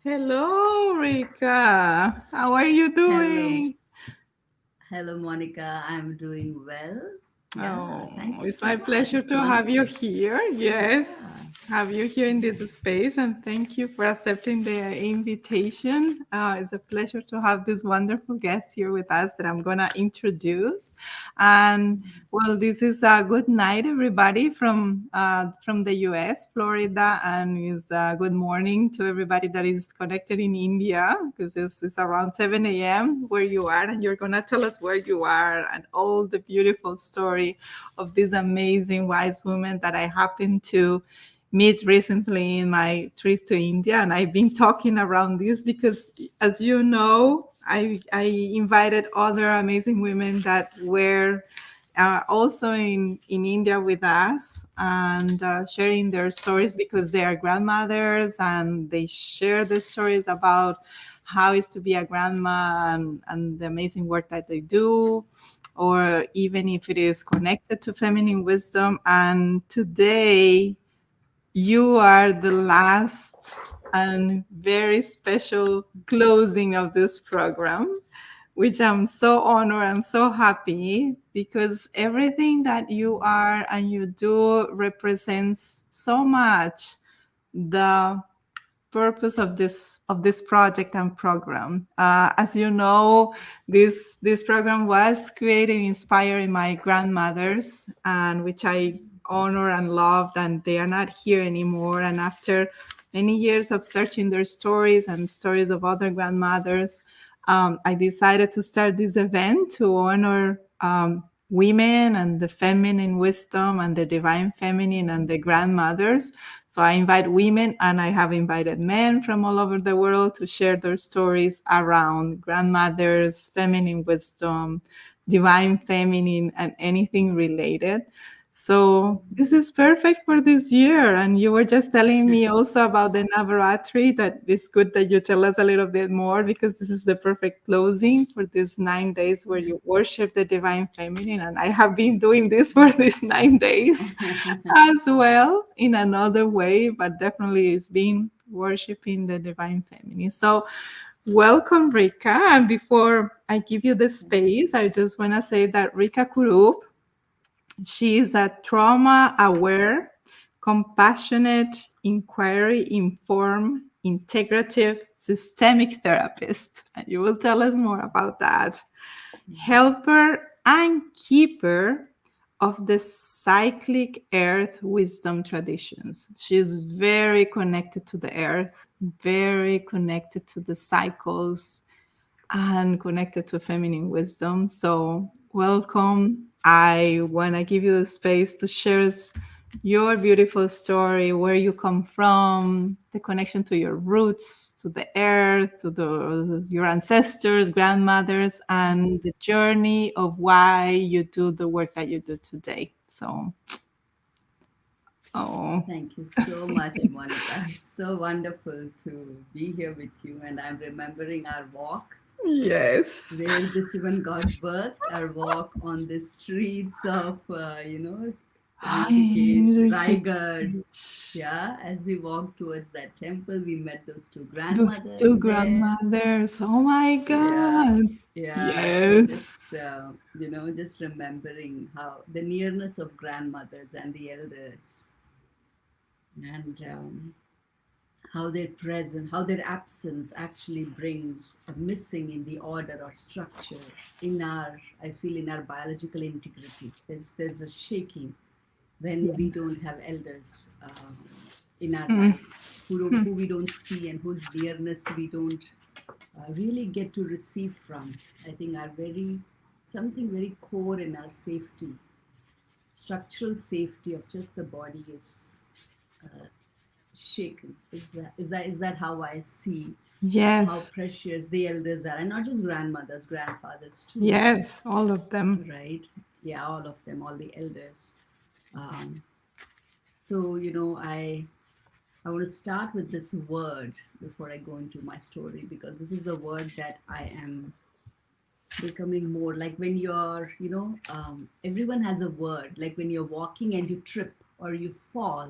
Hello, Rika. How are you Hello, doing? hello, Monica. I'm doing well. Yeah, Oh, thank you it's so my much. pleasure It's to have you wonderful. here. Yes, Yeah. have you here in this space, and thank you for accepting the invitation. It's a pleasure to have this wonderful guest here with us that I'm gonna introduce. And well, this is a good night, everybody from the U.S., Florida, and is good morning to everybody that is connected in India because it's around 7 a.m. where you are, and you're gonna tell us where you are and all the beautiful story of this amazing wise woman that I happened to meet recently in my trip to India. And I've been talking around this because, as you know, I invited other amazing women that were also in India with us and sharing their stories because they are grandmothers and they share their stories about how it's to be a grandma and the amazing work that they do, or even if it is connected to feminine wisdom. And today, you are the last and very special closing of this program, which I'm so honored. I'm so happy because everything that you are and you do represents so much the purpose of this project and program. As you know, this program was created inspiring my grandmothers, and which I honor and loved, and they are not here anymore. And after many years of searching their stories and stories of other grandmothers, I decided to start this event to honor women and the feminine wisdom and the divine feminine and the grandmothers. So I invite women and I have invited men from all over the world to share their stories around grandmothers, feminine wisdom, divine feminine, and anything related. So this is perfect for this year. And you were just telling me also about the Navaratri, that it's good that you tell us a little bit more because this is the perfect closing for these 9 days where you worship the divine feminine. And I have been doing this for these 9 days as well in another way, but definitely it's been worshiping the divine feminine. So welcome, Rika. And before I give you the space, I just want to say that Rika Kurup, she is a trauma aware, compassionate, inquiry informed, integrative, systemic therapist. And you will tell us more about that. Helper and keeper of the Cyclic Earth Wisdom traditions. She's very connected to the earth, very connected to the cycles, and connected to feminine wisdom. So, welcome. I want to give you the space to share your beautiful story, where you come from, the connection to your roots, to the earth, to your ancestors, grandmothers, and the journey of why you do the work that you do today. So, oh, Thank you so much, Monica. It's so wonderful to be here with you. And I'm remembering our walk yes. where this even got birth, our walk on the streets of, Rishikesh, Hi, Raigad. Rishikesh. Yeah, as we walked towards that temple, we met those two Those grandmothers two there. grandmothers. Oh my Yeah, God. yeah. So just Yes. just remembering how the nearness of grandmothers and the elders, and how their presence, how their absence actually brings a missing in the order or structure in our. I feel in our biological integrity. There's a shaking when we Yes. don't have elders in our Mm. life who we don't see and whose nearness we don't really get to receive from. I think our very something very core in our safety, structural safety of just the body is shaken. Is that how I see how Yes. precious the elders are, and not just grandmothers, grandfathers too, Yes. All of them. right? Yeah, all of them, all the elders. Um, so I want to start with this word before I go into my story, because this is the word that I am becoming more like. When you're everyone has a word, like when you're walking and you trip or you fall,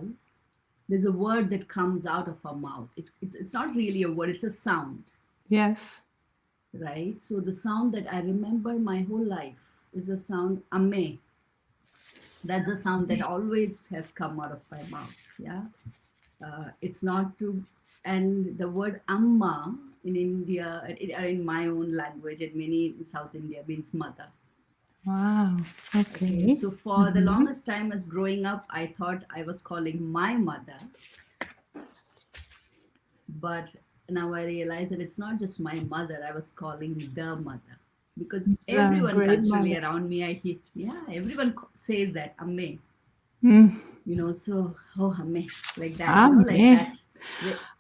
there's a word that comes out of our mouth. It's not really a word, it's a sound, Yes. right? So the sound that I remember my whole life is the sound ame. That's the sound that always has come out of my mouth. Yeah. It's not to, and the word amma in India, or in my own language, and many in South India, means mother. Wow. Okay, Okay. so for the Mm-hmm. longest time as growing up, I thought I was calling my mother, but now I realize that it's not just my mother, I was calling the mother. Because The everyone great culturally mother. around me, I hear, yeah, everyone says that, amme, Mm. so, oh, amme, like that, like Amen. that.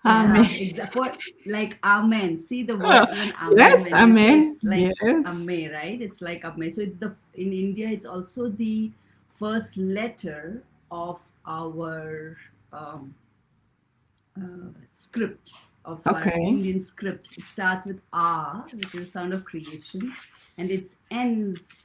Amen. Yeah, for like amen. See the Oh, word, even amen, yes, when we say amen. it's like Yes. amme, right? It's like amme. So it's in India, it's also the first letter of our um, script, of our Okay. Indian script. It starts with R, which is the sound of creation, and it ends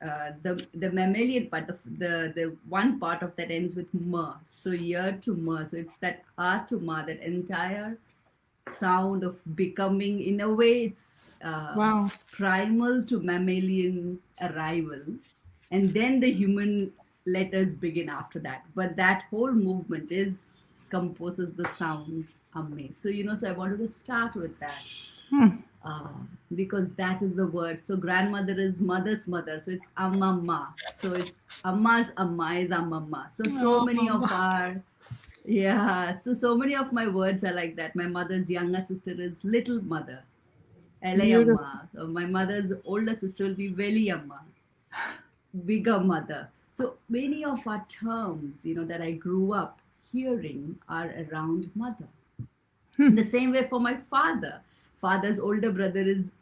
the mammalian part, the one part of that ends with ma. So year to ma. So it's that R to ma, that entire sound of becoming. In a way, it's Wow. primal to mammalian arrival, and then the human letters begin after that. But that whole movement is composes the sound amme. So so I wanted to start with that, Hmm. uh, because that is the word. So grandmother is mother's mother. So it's amama. So it's amma's amma is amama. So many of Oh, our, yeah. So many of my words are like that. My mother's younger sister is little mother, beautiful. Elayamma. So my mother's older sister will be Veliyamma, bigger mother. So many of our terms, that I grew up hearing are around mother. In the same way for my father. Father's older brother is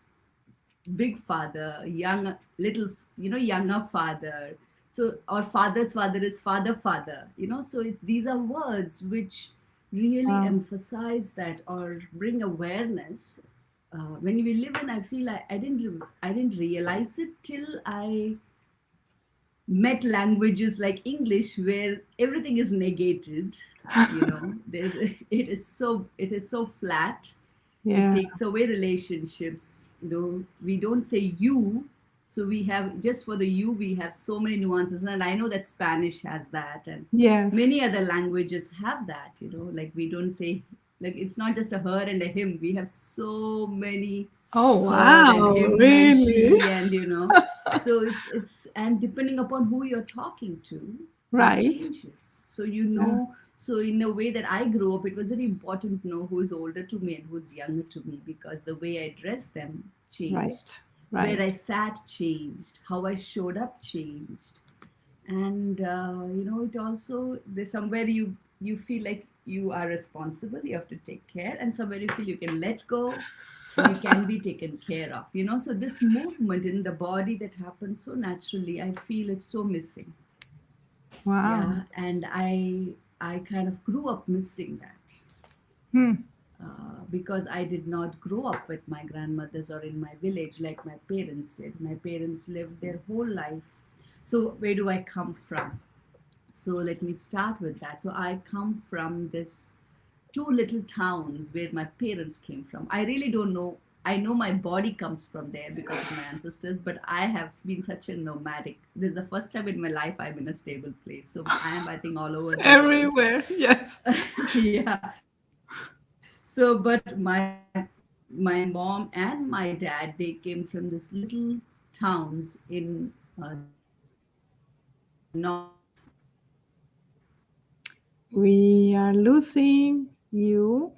big father, young, little, younger father. So, or father's father is father. So these are words which really Wow. emphasize that or bring awareness. When we live in, I feel I didn't realize it till I met languages like English, where everything is negated. It is so flat. It Yeah. takes away relationships. We don't say you, so we have, just for the you, we have so many nuances, and I know that Spanish has that, and Yes. many other languages have that. Like we don't say, like, it's not just a her and a him. We have so many Oh, her and wow. him and Really? she, and so it's and depending upon who you're talking to, it Right. changes. So Yeah. so in a way that I grew up, it was very important to know who's older to me and who's younger to me, because the way I dressed them changed, Right. where I Right. sat changed, how I showed up changed. And it also, there's somewhere you feel like you are responsible, you have to take care, and somewhere you feel you can let go, and you can be taken care of. So this movement in the body that happens so naturally, I feel it's so missing. Wow. Yeah, and I kind of grew up missing that, Hmm. because I did not grow up with my grandmothers or in my village like my parents did. My parents lived their whole life. So where do I come from? So let me start with that. So I come from this two little towns where my parents came from. I really don't know. I know my body comes from there because of my ancestors, but I have been such a nomadic. This is the first time in my life I'm in a stable place. So I am, I think, all over the world. Everywhere. Yes. Yeah. So, but my mom and my dad, they came from this little towns in north. We are losing you.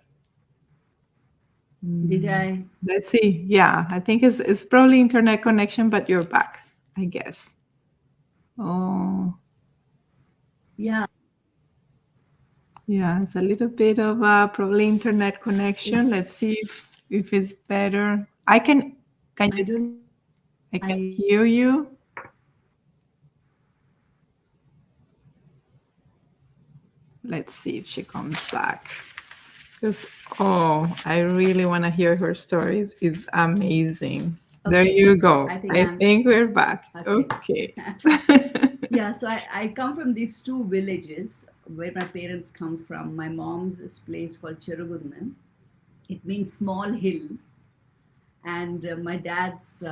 Did Mm. I? Let's see. Yeah, I think it's probably internet connection, but you're back, I guess. Oh, Yeah. yeah, it's a little bit of probably internet connection. Is Let's see if it's better. Can I you, don't know. I can I hear you. Let's see if she comes back. Because, oh, I really want to hear her stories. It's amazing. There Okay. you I go. think I I'm think we're back. okay. Okay. Yeah, so I come from these two villages. where my parents come from. My mom's is place called Cherugunna. It means small hill, and my dad's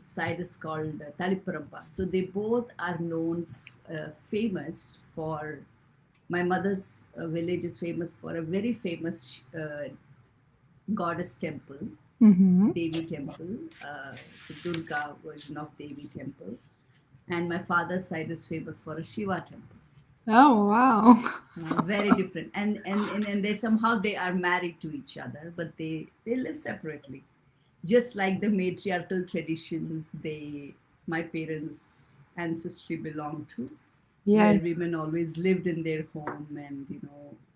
side is called Taliparamba. So they both are known, famous for. My mother's village is famous for a very famous goddess temple, Mm-hmm. Devi temple, the Durga version of Devi temple, and my father's side is famous for a Shiva temple. Oh, wow. Very different, and they somehow they are married to each other, but they live separately, just like the matriarchal traditions they my parents ancestry belong to, where Yes. women always lived in their home, and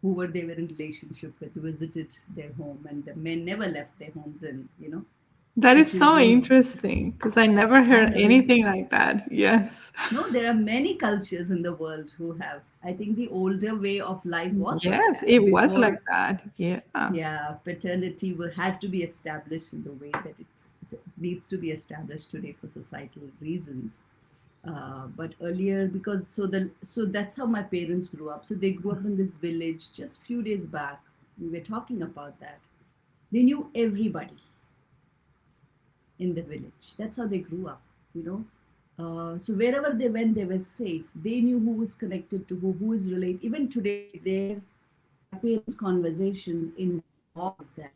whoever they were in relationship with visited their home, and the men never left their homes, and That is which is so means interesting because I never heard and this anything like that. Yes. no, there are many cultures in the world who have. I think the older way of life was like Yes, that it was like before. that. Yeah. Yeah, paternity had to be established in the way that it needs to be established today for societal reasons. But earlier, because so that's how my parents grew up. So they grew up in this village. Just few days back, we were talking about that. They knew everybody in the village. That's how they grew up. You know, so wherever they went, they were safe. They knew who was connected to who is related. Even today, my parents' conversations involve that.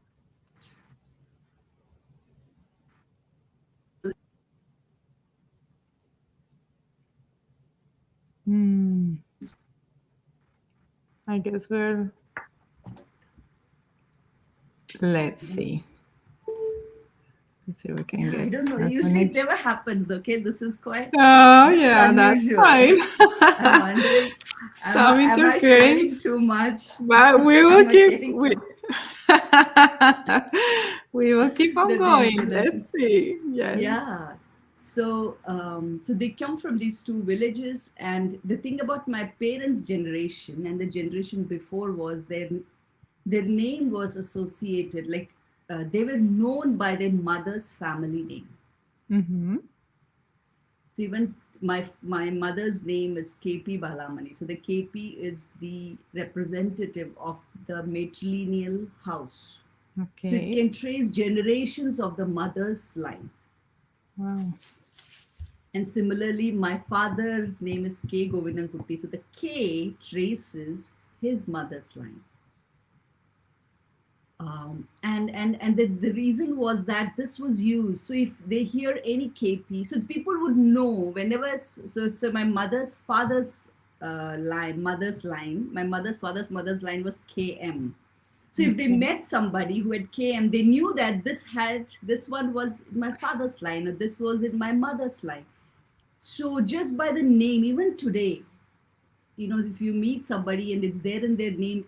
Hmm. I guess we're. Let's see. Let's see if we can Yeah, I get don't know. our Usually it connection. never happens. Okay, Oh, this is yeah, that's unusual. fine. I'm wondering, Some am I sharing interference, too much? but we will Am I keep. sharing too much? We will keep on The going. internet is. Let's see. Yes. Yeah. So they come from these two villages, and the thing about my parents' generation and the generation before was their name was associated, like they were known by their mother's family name. Mm-hmm. So even my mother's name is KP Balamani. So the KP is the representative of the matrilineal house. So it Okay. can trace generations of the mother's line. Wow. And similarly, my father's name is K Govindan Kutti. So the K traces his mother's line. And the reason was that this was used. So if they hear any KP, so the people would know whenever. So my mother's line, my mother's father's mother's line was KM. So if they Okay. met somebody who had KM, they knew that this one was my father's line, or this was in my mother's line. So just by the name, even today, if you meet somebody and it's there in their name,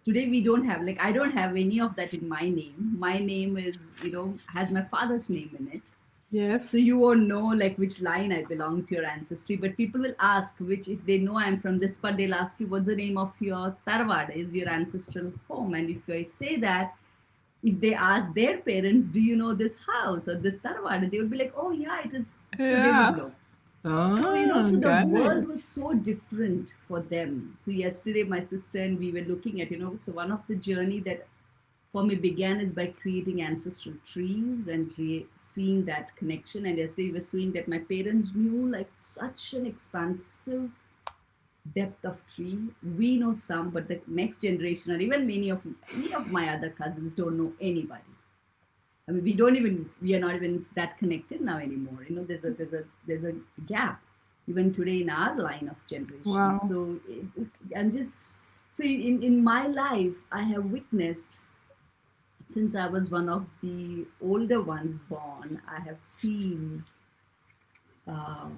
today we don't have, like, I don't have any of that in my name. My name is, has my father's name in it. So Yes. you won't know like which line I belong to your ancestry, but people will ask, which if they know I'm from this part, they'll ask you what's the name of your tarvada, is your ancestral home. And if I say that, if they ask their parents, do you know this house or this tarvada, they would be like, oh yeah, it is. So they would Yeah. know. So, Oh, so the got world it. was so different for them. So yesterday, my sister and we were looking at, so one of the journey that for me began is by creating ancestral trees and seeing that connection. And yesterday we were seeing that my parents knew like such an expansive depth of tree. We know some, but the next generation, or even many of my other cousins, don't know anybody. I mean, we are not even that connected now anymore. There's a gap even today in our line of generation. Wow. So I'm just so in my life, I have witnessed, since I was one of the older ones born, I have seen uh,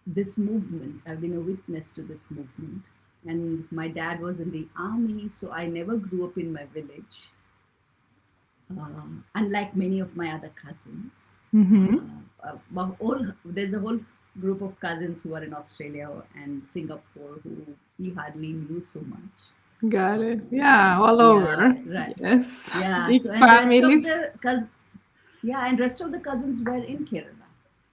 this movement. I've been a witness to this movement. And my dad was in the army, so I never grew up in my village, unlike many of my other cousins. Mm-hmm. There's a whole group of cousins who are in Australia and Singapore who we hardly knew so much. Got it. Yeah, all Yeah, over. right. Yes. Yeah. Big So and rest of families. the cousins were in Kerala.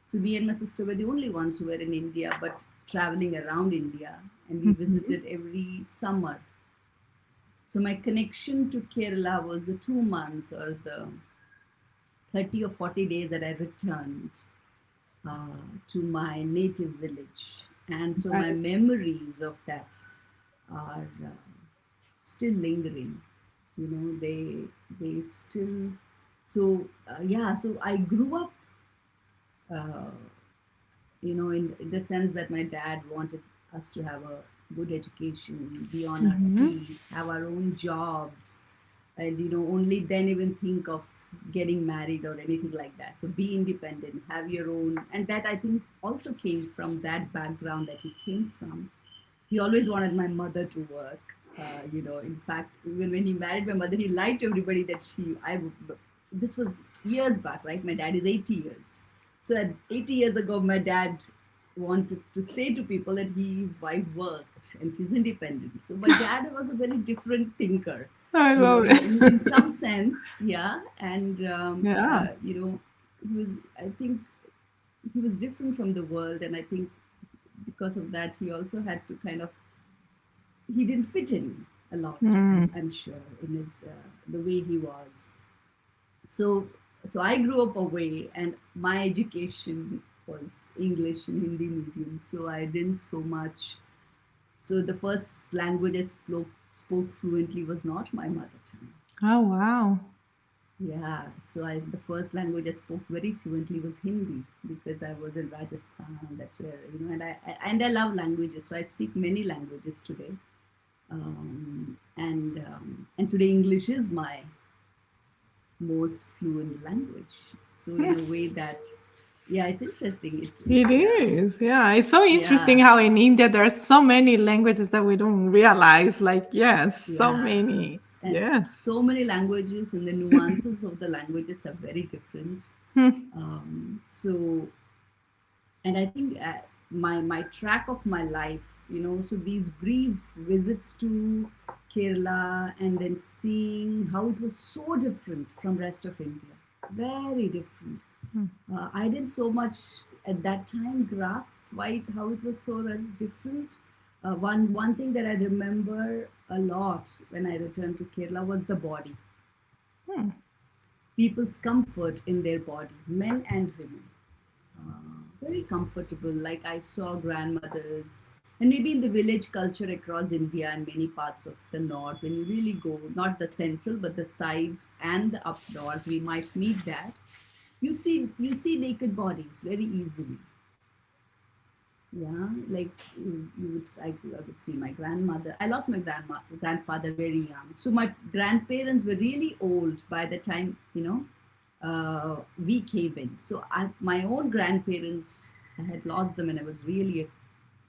So me and my sister were the only ones who were in India, but traveling around India. and we Mhm. visited every summer. So my connection to Kerala was the 2 months or the 30 or 40 days that I returned to my native village. And so my Right. memories of that are still lingering. You know, they still. So yeah, so I grew up, uh, in the sense that my dad wanted us to have a good education, be on our Mhm. feet, have our own jobs, and only then even think of getting married or anything like that. So be independent, have your own, and that I think also came from that background that he came from. He always wanted my mother to work. In fact, even when he married my mother, he lied to everybody that this was years back, right? My dad is 80 years. So at 80 years ago, my dad wanted to say to people that his wife worked and she's independent. So my dad was a very different thinker, I you know, love in, in, it. in some sense, yeah. And, Yeah. he was, I think, he was different from the world. And I think because of that, he also had to kind of he didn't fit in a lot. Mm. I'm sure in his the way he was. So so I grew up away, and my education was English and Hindi medium. So I didn't so much. So the first language I spoke fluently was not my mother tongue. Oh, wow. Yeah, so the first language I spoke very fluently was Hindi because I was in Rajasthan. That's where and I love languages, so I speak many languages today. And today English is my most fluent language. So in a way that, yeah, it's interesting. It is, yeah. It's so interesting Yeah, how in India there are so many languages that we don't realize. Like, yes, so yeah, many. and Yes. so many languages, and the nuances of the languages are very different. Hmm. So and I think my track of my life, so these brief visits to Kerala and then seeing how it was so different from rest of India, very different. I didn't so much at that time grasp how it was so different. One thing that I remember a lot when I returned to Kerala was the body, Hmm. people's comfort in their body, men and women, very comfortable. Like I saw grandmothers, and maybe in the village culture across India and many parts of the north, when you really go, not the central, but the sides and the up north, we might meet that. You see naked bodies very easily. Yeah, like I would see my grandmother. I lost my grandfather very young, so my grandparents were really old by the time we came in. So my own grandparents, I had lost them when I was really a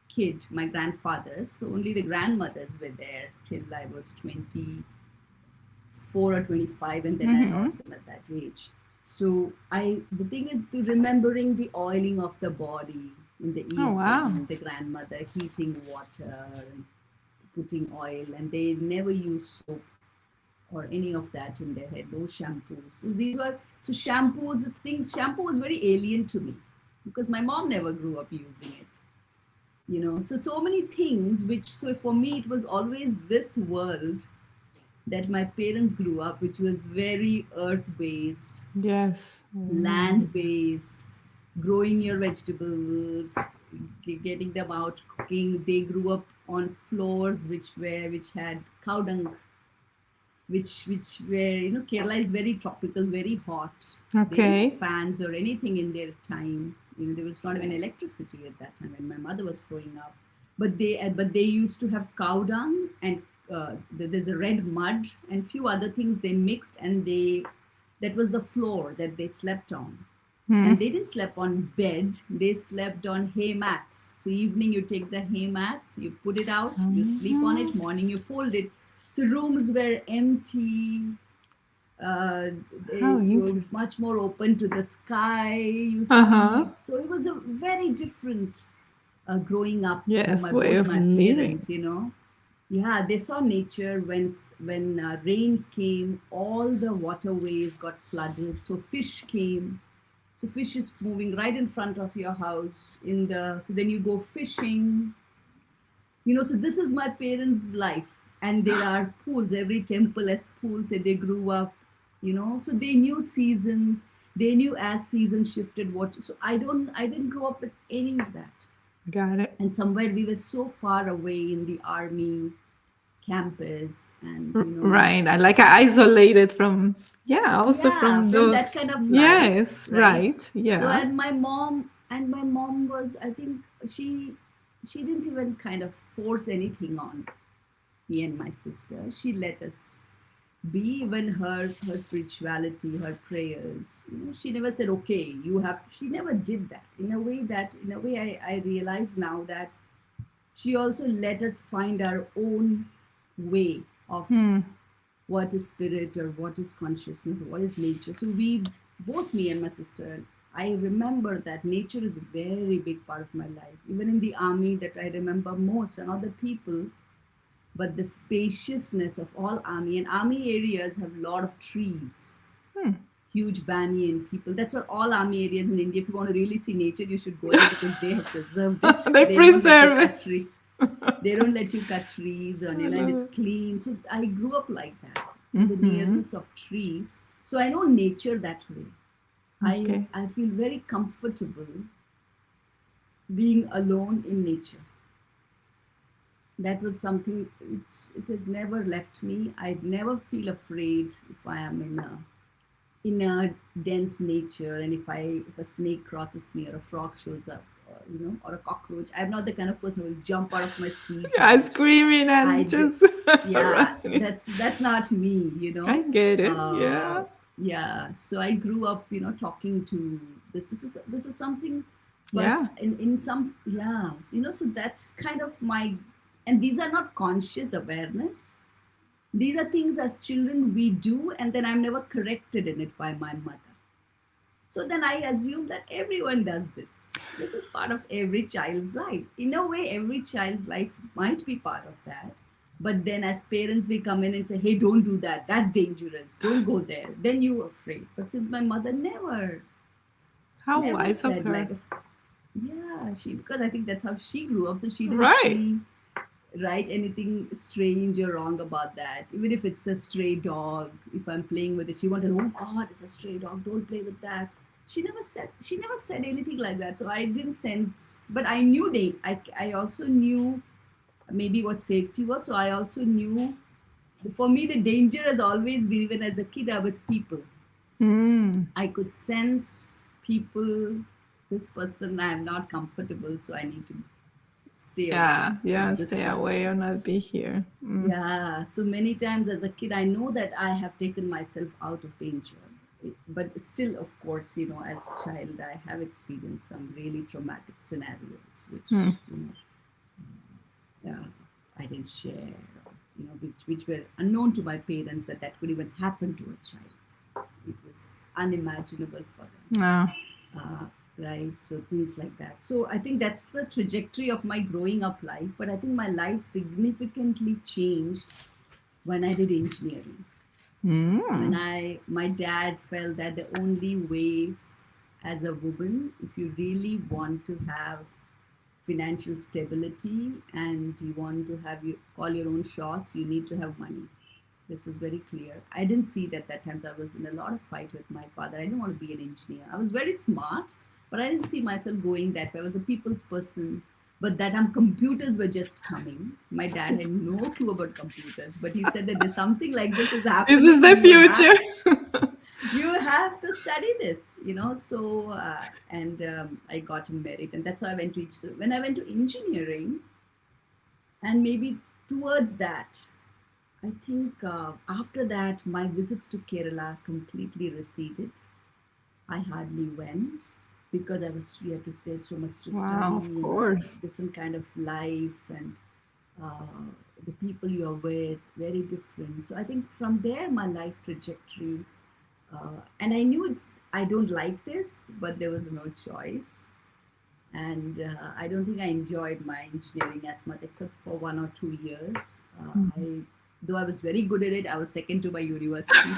kid. My grandfathers, so only the grandmothers were there till I was 24 or 25, and then I Mm-hmm. lost them at that age. So the thing is to remembering the oiling of the body in the Oh, wow. evening, the grandmother heating water and putting oil, and they never use soap or any of that in their head, no shampoos. So these were so shampoos things. Shampoo was very alien to me because my mom never grew up using it. So many things which, so for me it was always this world that my parents grew up, which was very earth based, Yes. Mm. land based, growing your vegetables, getting them out, cooking. They grew up on floors which had cow dung, which were, Kerala is very tropical, very hot. They didn't have Okay. fans or anything in their time. There was not even electricity at that time when my mother was growing up. But they used to have cow dung, and there's a red mud and few other things they mixed, and that was the floor that they slept on. Hmm. And they didn't sleep on bed, they slept on hay mats. So evening you take the hay mats, you put it out, you sleep on it, Mhm. morning you fold it. So rooms were empty. uh, How they were interesting. much more open to the sky, you Uh-huh. see. So it was a very different growing up for Yes, my way both of my living. parents. Yeah, they saw nature when rains came, all the waterways got flooded, so fish came. So fish is moving right in front of your house. So then you go fishing. So this is my parents' life, and there are pools. Every temple has pools, and they grew up. So they knew seasons. They knew as seasons shifted what. So I didn't grow up with any of that. Got it. And somewhere we were so far away in the army campus, and Right. I like isolated from, yeah, also yeah, from from that those. kind of life, Yes, right? right. So Yeah. and my mom was, I think, she didn't even kind of force anything on me and my sister. She let us be. Even her spirituality, her prayers, she never said, okay, you have to. She never did that. In a way, I realize now that she also let us find our own way of Hmm. what is spirit or what is consciousness, what is nature. So we, both me and my sister, I remember that nature is a very big part of my life. Even in the army, that I remember most, and other people. But the spaciousness of all army, and army areas have a lot of trees, Hmm. huge banyan people. That's what all army areas in India. If you want to really see nature, you should go there because they have preserved it. They They don't let you preserve cut it. trees. They don't let you cut trees, and I and love it's it. clean. So I grew up like that, in the Mm-hmm. nearness of trees. So I know nature that way. I Okay. I feel very comfortable being alone in nature. That was something it has never left me. I never feel afraid if I am in a dense nature, and if a snake crosses me, or a frog shows up, or a cockroach. I'm not the kind of person who will jump out of my seat, Yeah, and screaming I and d- just yeah, running. that's not me, I get it. uh Yeah. yeah. So I grew up, talking to this is something. But Yeah. in some, yeah, so that's kind of my. And these are not conscious awareness. These are things as children we do, and then I'm never corrected in it by my mother. So then I assume that everyone does this. This is part of every child's life. In a way, every child's life might be part of that. But then as parents, we come in and say, hey, don't do that. That's dangerous. Don't go there. Then you're afraid. But since my mother How never wise of said, her. like, yeah, because I think that's how she grew up. So she didn't Right. see, right, anything strange or wrong about that. Even if it's a stray dog, if I'm playing with it, she wanted, oh God, it's a stray dog, don't play with that. She never said anything like that. So I didn't sense, but I knew I also knew maybe what safety was. So I also knew, for me, the danger has always been, even as a kid, with people. Mm. I could sense people, this person I'm not comfortable, so I need to stay away Yeah. Yeah. from this Stay away or person. not be here. Mm. Yeah, so many times as a kid, I know that I have taken myself out of danger. But it's still, of course, as a child, I have experienced some really traumatic scenarios, which, Mm. you know, I didn't share, or, which were unknown to my parents, that could even happen to a child. It was unimaginable for them. No. Right, so things like that. So I think that's the trajectory of my growing up life. But I think my life significantly changed when I did engineering. When Mm. my dad felt that the only way, as a woman, if you really want to have financial stability and you want to have you call your own shots, you need to have money. This was very clear. I didn't see it at that time, so I was in a lot of fight with my father. I didn't want to be an engineer. I was very smart, but I didn't see myself going that way. I was a people's person. But that time computers were just coming. My dad had no clue about computers, but he said that there's something like this is This is happening. the You future. have to study this. So and I got in merit, and that's how I went to. So when I went to engineering, and maybe towards that, I think after that, my visits to Kerala completely receded. I hardly went because we had to, there's so much to study, Wow, of and course. different kind of life, and uh, the people you're with, very different. So I think from there, my life trajectory, and I knew I don't like this, but there was no choice. And I don't think I enjoyed my engineering as much, except for 1 or 2 years. Though I was very good at it, I was second to my university.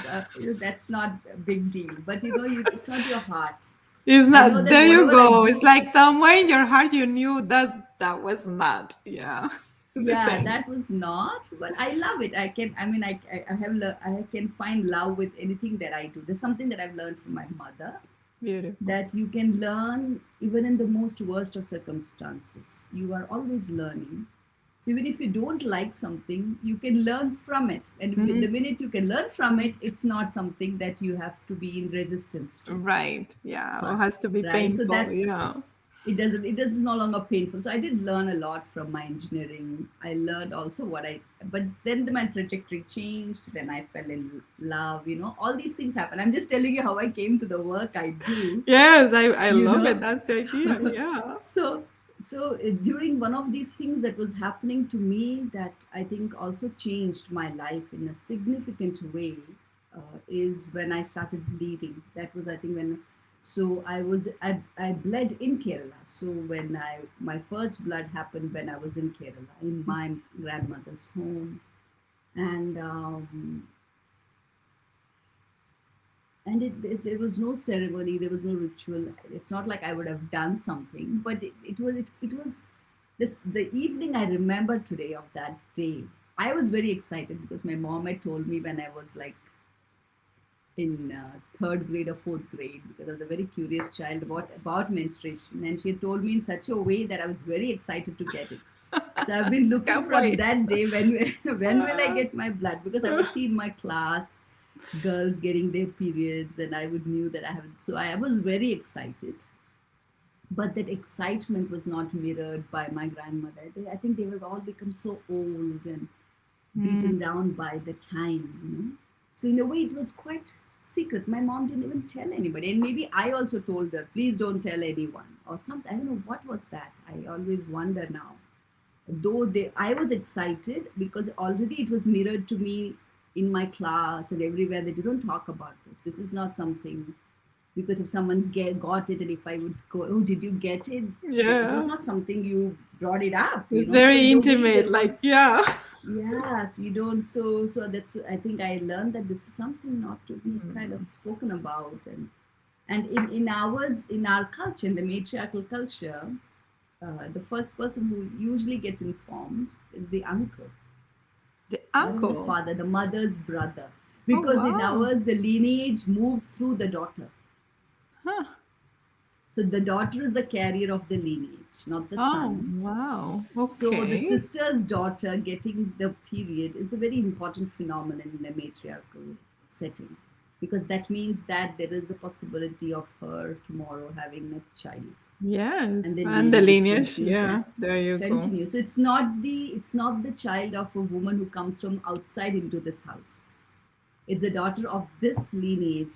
So that's not a big deal. But it's not your heart. It's I know not. that There you whatever I go. It's do, like somewhere in your heart you knew that was not. Yeah. the yeah, thing. that was not, but I love it. I mean, I have, I can find love with anything that I do. There's something that I've learned from my mother, Beautiful. that you can learn even in the most worst of circumstances. You are always learning. So even if you don't like something, you can learn from it. And with the Mhm. minute you can learn from it, it's not something that you have to be in resistance to. Right. Yeah. So, It has to be right. So painful. that's, Yeah. it does is no longer painful. So I did learn a lot from my engineering. I learned also but then my trajectory changed. Then I fell in love. All these things happen. I'm just telling you how I came to the work I do. Yes, I you love it. know That's the idea. so Yeah. so during one of these things that was happening to me, that I think also changed my life in a significant way, is when I started bleeding. That was, I think, when, so I bled in Kerala. So when I my first blood happened when I was in Kerala, in my grandmother's home. And there was no ceremony, there was no ritual. It's not like I would have done something, but it was this the evening I remember today of that day. I was very excited because my mom had told me when I was like in third grade or fourth grade, because I was a very curious child about menstruation, and she had told me in such a way that I was very excited to get it. So I've been looking Can't from wait. that day, when will I Uh, get my blood, because I would see in my class girls getting their periods, and I would knew that I haven't. So I was very excited, but that excitement was not mirrored by my grandmother. I think they were all become so old and mm, beaten down by the time. So in a way, it was quite secret. My mom didn't even tell anybody, and maybe I also told her, please don't tell anyone or something. I don't know what was that. I always wonder now. Though I was excited because already it was mirrored to me in my class and everywhere that you don't talk about this. This is not something, because if someone got it, and if I would go, oh, did you get it? It was yeah. not something you brought it up, It's So very in a way, intimate. there Like, was, yeah. yes, you don't. So that's, I think I learned that this is something not to be kind of Mm. spoken about, and in our culture, in the matriarchal culture, the first person who usually gets informed is the uncle, The not in the uncle. father, the mother's brother, Oh, because in wow. ours the lineage moves through the daughter. Huh. So the daughter is the carrier of the lineage, not the Oh, son. wow. So the Okay. sister's daughter getting the period is a very important phenomenon in a matriarchal setting, because that means that there is a possibility of her tomorrow having a child, and Yes. the And the lineage lineage. continues Yeah. and There you go. continues. So it's not the child of a woman who comes from outside into this house. It's a daughter of this lineage.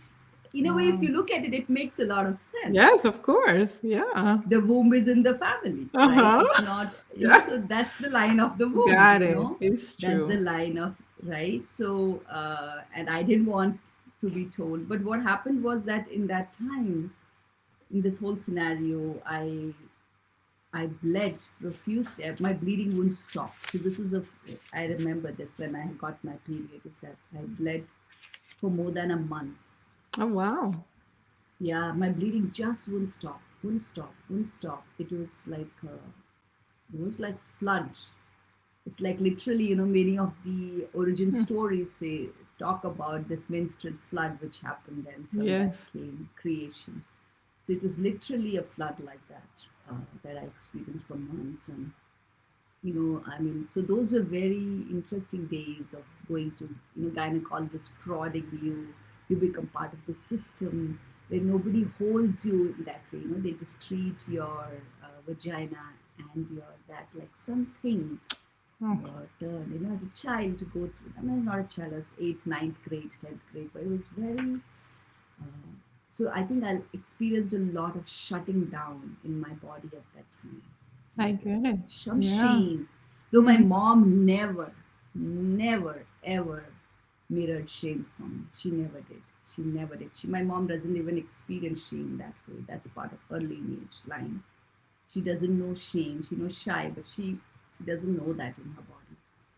In a way, if Wow. you look at it, it makes a lot of Yes, sense. of course. Yeah. The womb is in the family, Uh right? huh. It's not, Yeah. so that's the line of the womb, Got it. It's that's the true. line of, right? So, and I didn't want to be told. But what happened was that in that time, in this whole scenario, I bled profusely. My bleeding wouldn't stop. So this is I remember this when I got my period, is that I bled for more than a month. Oh, wow. Yeah, my bleeding just wouldn't stop, wouldn't stop, wouldn't stop. It was like floods. It's like literally, many of the origin Hmm. stories talk about this menstrual flood which happened, and from that Yes. came creation. So it was literally a flood like that, that I experienced for months. And I mean, so those were very interesting days of going to, gynecologists prodding you. You become part of the system where nobody holds you in that way. They just treat your vagina and your that like something, Oh, your turn. As a child to go through. I mean, not a child, as eighth, ninth grade, 10th grade, but it was very. Uh, so I think I experienced a lot of shutting down in my body at that time, I like get it. some Yeah. shame. Though my Hmm. mom never, ever mirrored shame from me. She never did. She never did. My mom doesn't even experience shame that way. That's part of her lineage line. She doesn't know shame. She knows shy, but she doesn't know that in her body.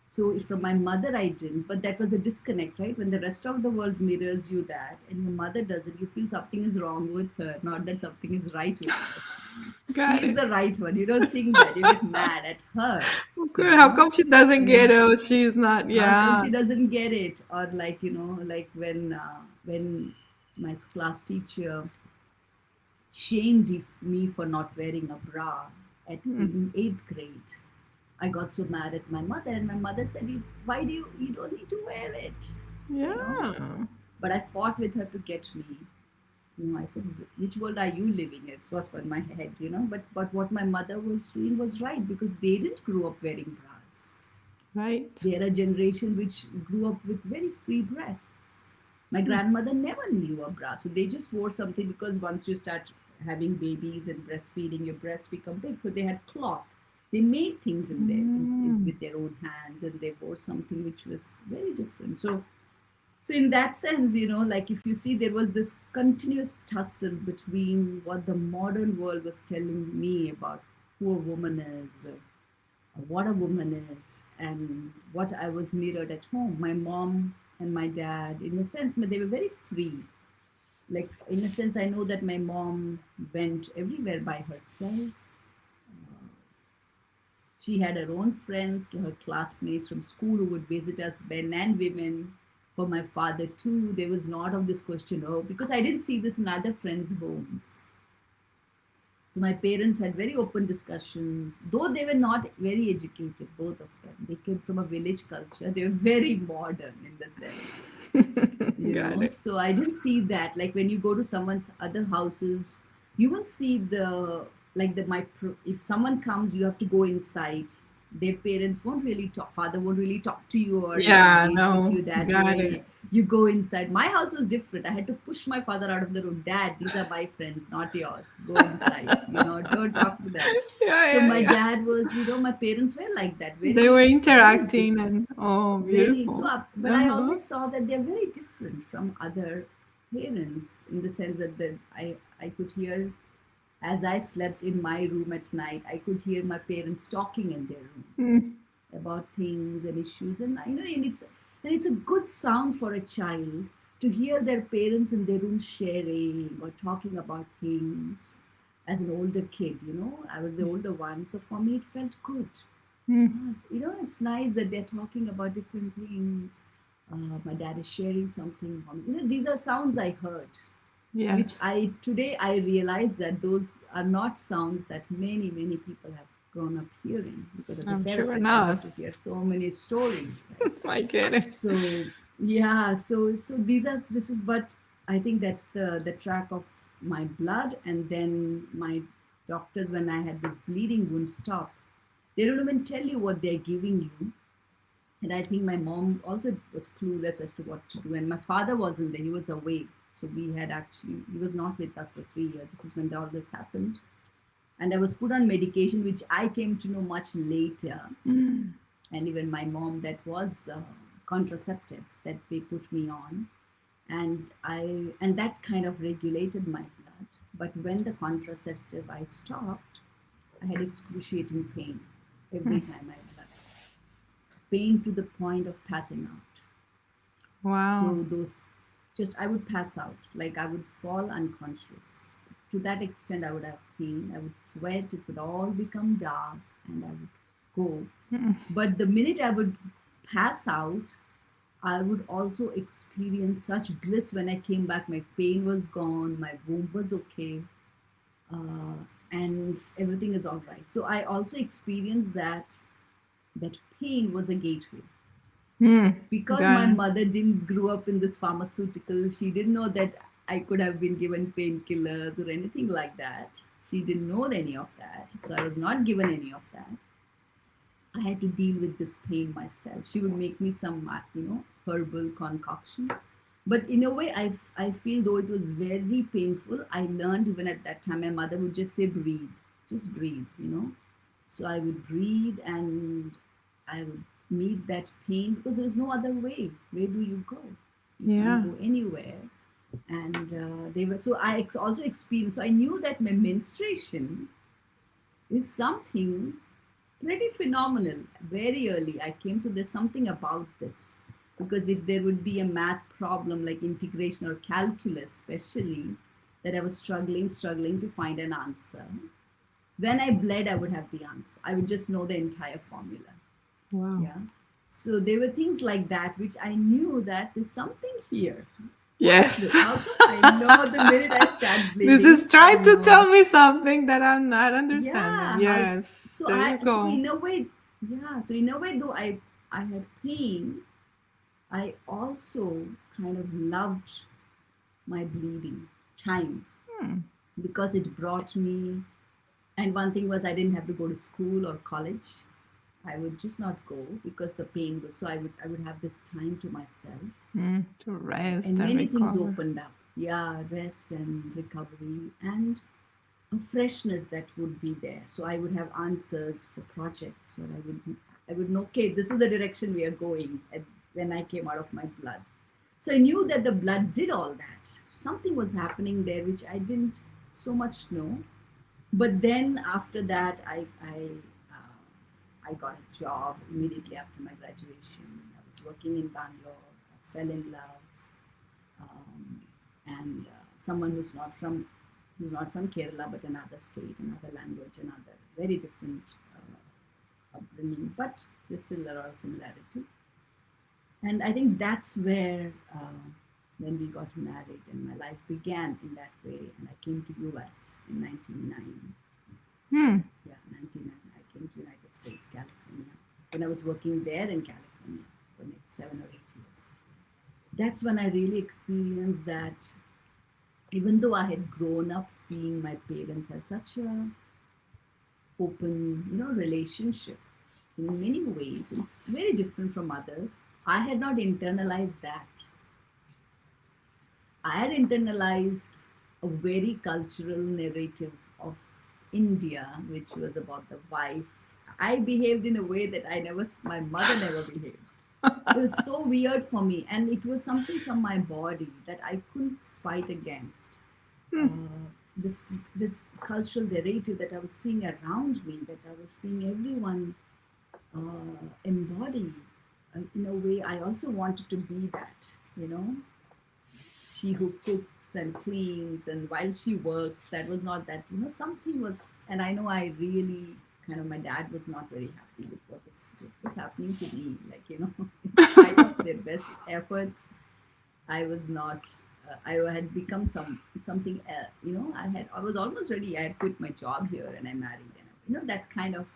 So from my mother, I didn't, but that was a disconnect, right? When the rest of the world mirrors you that, and your mother doesn't, you feel something is wrong with her, not that something is right with her. Got She's it. the right one. You don't think that. You get mad at her, you Okay, how know. come she doesn't And get it? Or she's not. how come Yeah. she doesn't get it? Or like, like when my class teacher shamed me for not wearing a bra Mm. in eighth grade. I got so mad at my mother, and my mother said, "Why do you don't need to wear it?" You know. Yeah. But I fought with her to get me. I said, "Which world are you living in?" It was in my head. But what my mother was doing was right because they didn't grow up wearing bras. Right. They are a generation which grew up with very free breasts. My Mm. grandmother never knew a bra, so they just wore something because once you start having babies and breastfeeding, your breasts become big. So they had cloth. They made things Mm. with their own hands, and they wore something which was very different. So in that sense, like if you see, there was this continuous tussle between what the modern world was telling me about who a woman is, what a woman is, and what I was mirrored at home. My mom and my dad, in a sense, they were very free. Like, in a sense, I know that my mom went everywhere by herself. She had her own friends, her classmates from school who would visit us, men and women. For my father, too, there was not of this question, oh, because I didn't see this in other friends' homes. So my parents had very open discussions, though they were not very educated, both of them. They came from a village culture. They were very modern in the sense, Got it. So I didn't see that. Like when you go to someone's other houses, you won't see the like the my if someone comes, you have to go inside. Their parents won't really talk. Father won't really talk to you or Yeah, engage with no, you that got way. it. You go inside. My house was different. I had to push my father out of the room. Dad, these are my friends, not yours. Go inside. Don't talk to them. Yeah, So yeah, my yeah. dad was, my parents were like that, They were very, very interacting different, and oh, very. So, beautiful. but I Uh-huh. always saw that they're very different from other parents in the sense that I could hear as I slept in my room at night, I could hear my parents talking in their room Mm. about things and issues, and and it's a good sound for a child to hear their parents in their room sharing or talking about things. As an older kid, I was the older one, so for me it felt good. Mm. It's nice that they're talking about different things. My dad is sharing something. These are sounds I heard, which Yes, I today I realize that those are not sounds that many people have grown up hearing, because as a I'm sure therapist I got not. to hear so many stories, right? I get it. So yeah, so this is, but I think that's the track of my blood. And then my doctors, when I had this bleeding wound stop, they don't even tell you what they're giving you. And I think my mom also was clueless as to what to do. And my father wasn't there, he was away. So he was not with us for 3 years. This is when all this happened. And I was put on medication, which I came to know much later. Mm. And even my mom, that was contraceptive that they put me on. And that kind of regulated my blood. But when the contraceptive I stopped, I had excruciating pain every time I bled, pain to the point of passing out. Wow. So those, just I would pass out, like I would fall unconscious. To that extent, I would have pain. I would sweat. It would all become dark, and I would go. Mm. But the minute I would pass out, I would also experience such bliss when I came back. My pain was gone. My womb was okay. Uh, and everything is all right. So I also experienced that pain was a gateway, Mm. because Got my it. mother didn't grow up in this pharmaceutical. She didn't know that I could have been given painkillers or anything like that. She didn't know any of that, so I was not given any of that. I had to deal with this pain myself. She would make me some herbal concoction, but in a way I feel, though it was very painful, I learned even at that time. My mother would just say, breathe, just breathe. So I would breathe, and I would meet that pain, because there was no other way. Where do you go? You can't Yeah. go anywhere. And they were, so I also experienced. So I knew that my menstruation is something pretty phenomenal. Very early, I came to this something about this, because if there would be a math problem like integration or calculus, especially, that I was struggling to find an answer, When I bled, I would have the answer. I would just know the entire formula. Wow. Yeah. So there were things like that which I knew that there's something here. What is Yes. this? How come I know the minute I start This bleeding? is I trying to know. tell me something that I'm not understanding. Yeah. How? Yes. So There I. you So go. in a way, yeah. So in a way, though I had pain, I also kind of loved my bleeding time Hmm. because it brought me. And one thing was I didn't have to go to school or college. I would just not go because the pain was so I would have this time to myself To rest and and many things recover. opened up. Yeah, rest and recovery and a freshness that would be there. So I would have answers for projects, or I would know, okay, this is the direction we are going. And when I came out of my blood, so I knew that the blood did all that. Something was happening there which I didn't so much know. But then after that, I got a job immediately after my graduation. I was working in Bangalore. I fell in love, um, and someone who's not from Kerala, but another state, another language, another very different upbringing, but there's still a lot of similarity. And I think that's where when we got married and my life began in that way. And I came to US in 1990. Hmm. Yeah, 99. I came to United States, California. When I was working there in California for maybe 7 or 8 years. That's when I really experienced that even though I had grown up seeing my parents have such a open, relationship in many ways, it's very different from others. I had not internalized that. I had internalized a very cultural narrative of India, which was about the wife. I behaved in a way that my mother never behaved. It was so weird for me, and it was something from my body that I couldn't fight against. This cultural narrative that I was seeing around me, that I was seeing everyone embody. In a way, I also wanted to be that. She who cooks and cleans, and while she works, that was not that. Something was, and I know I really kind of, my dad was not very happy with what was happening to me. Like, in spite of their best efforts, I was not. I had become something. I was almost ready. I had quit my job here and I married, and that kind of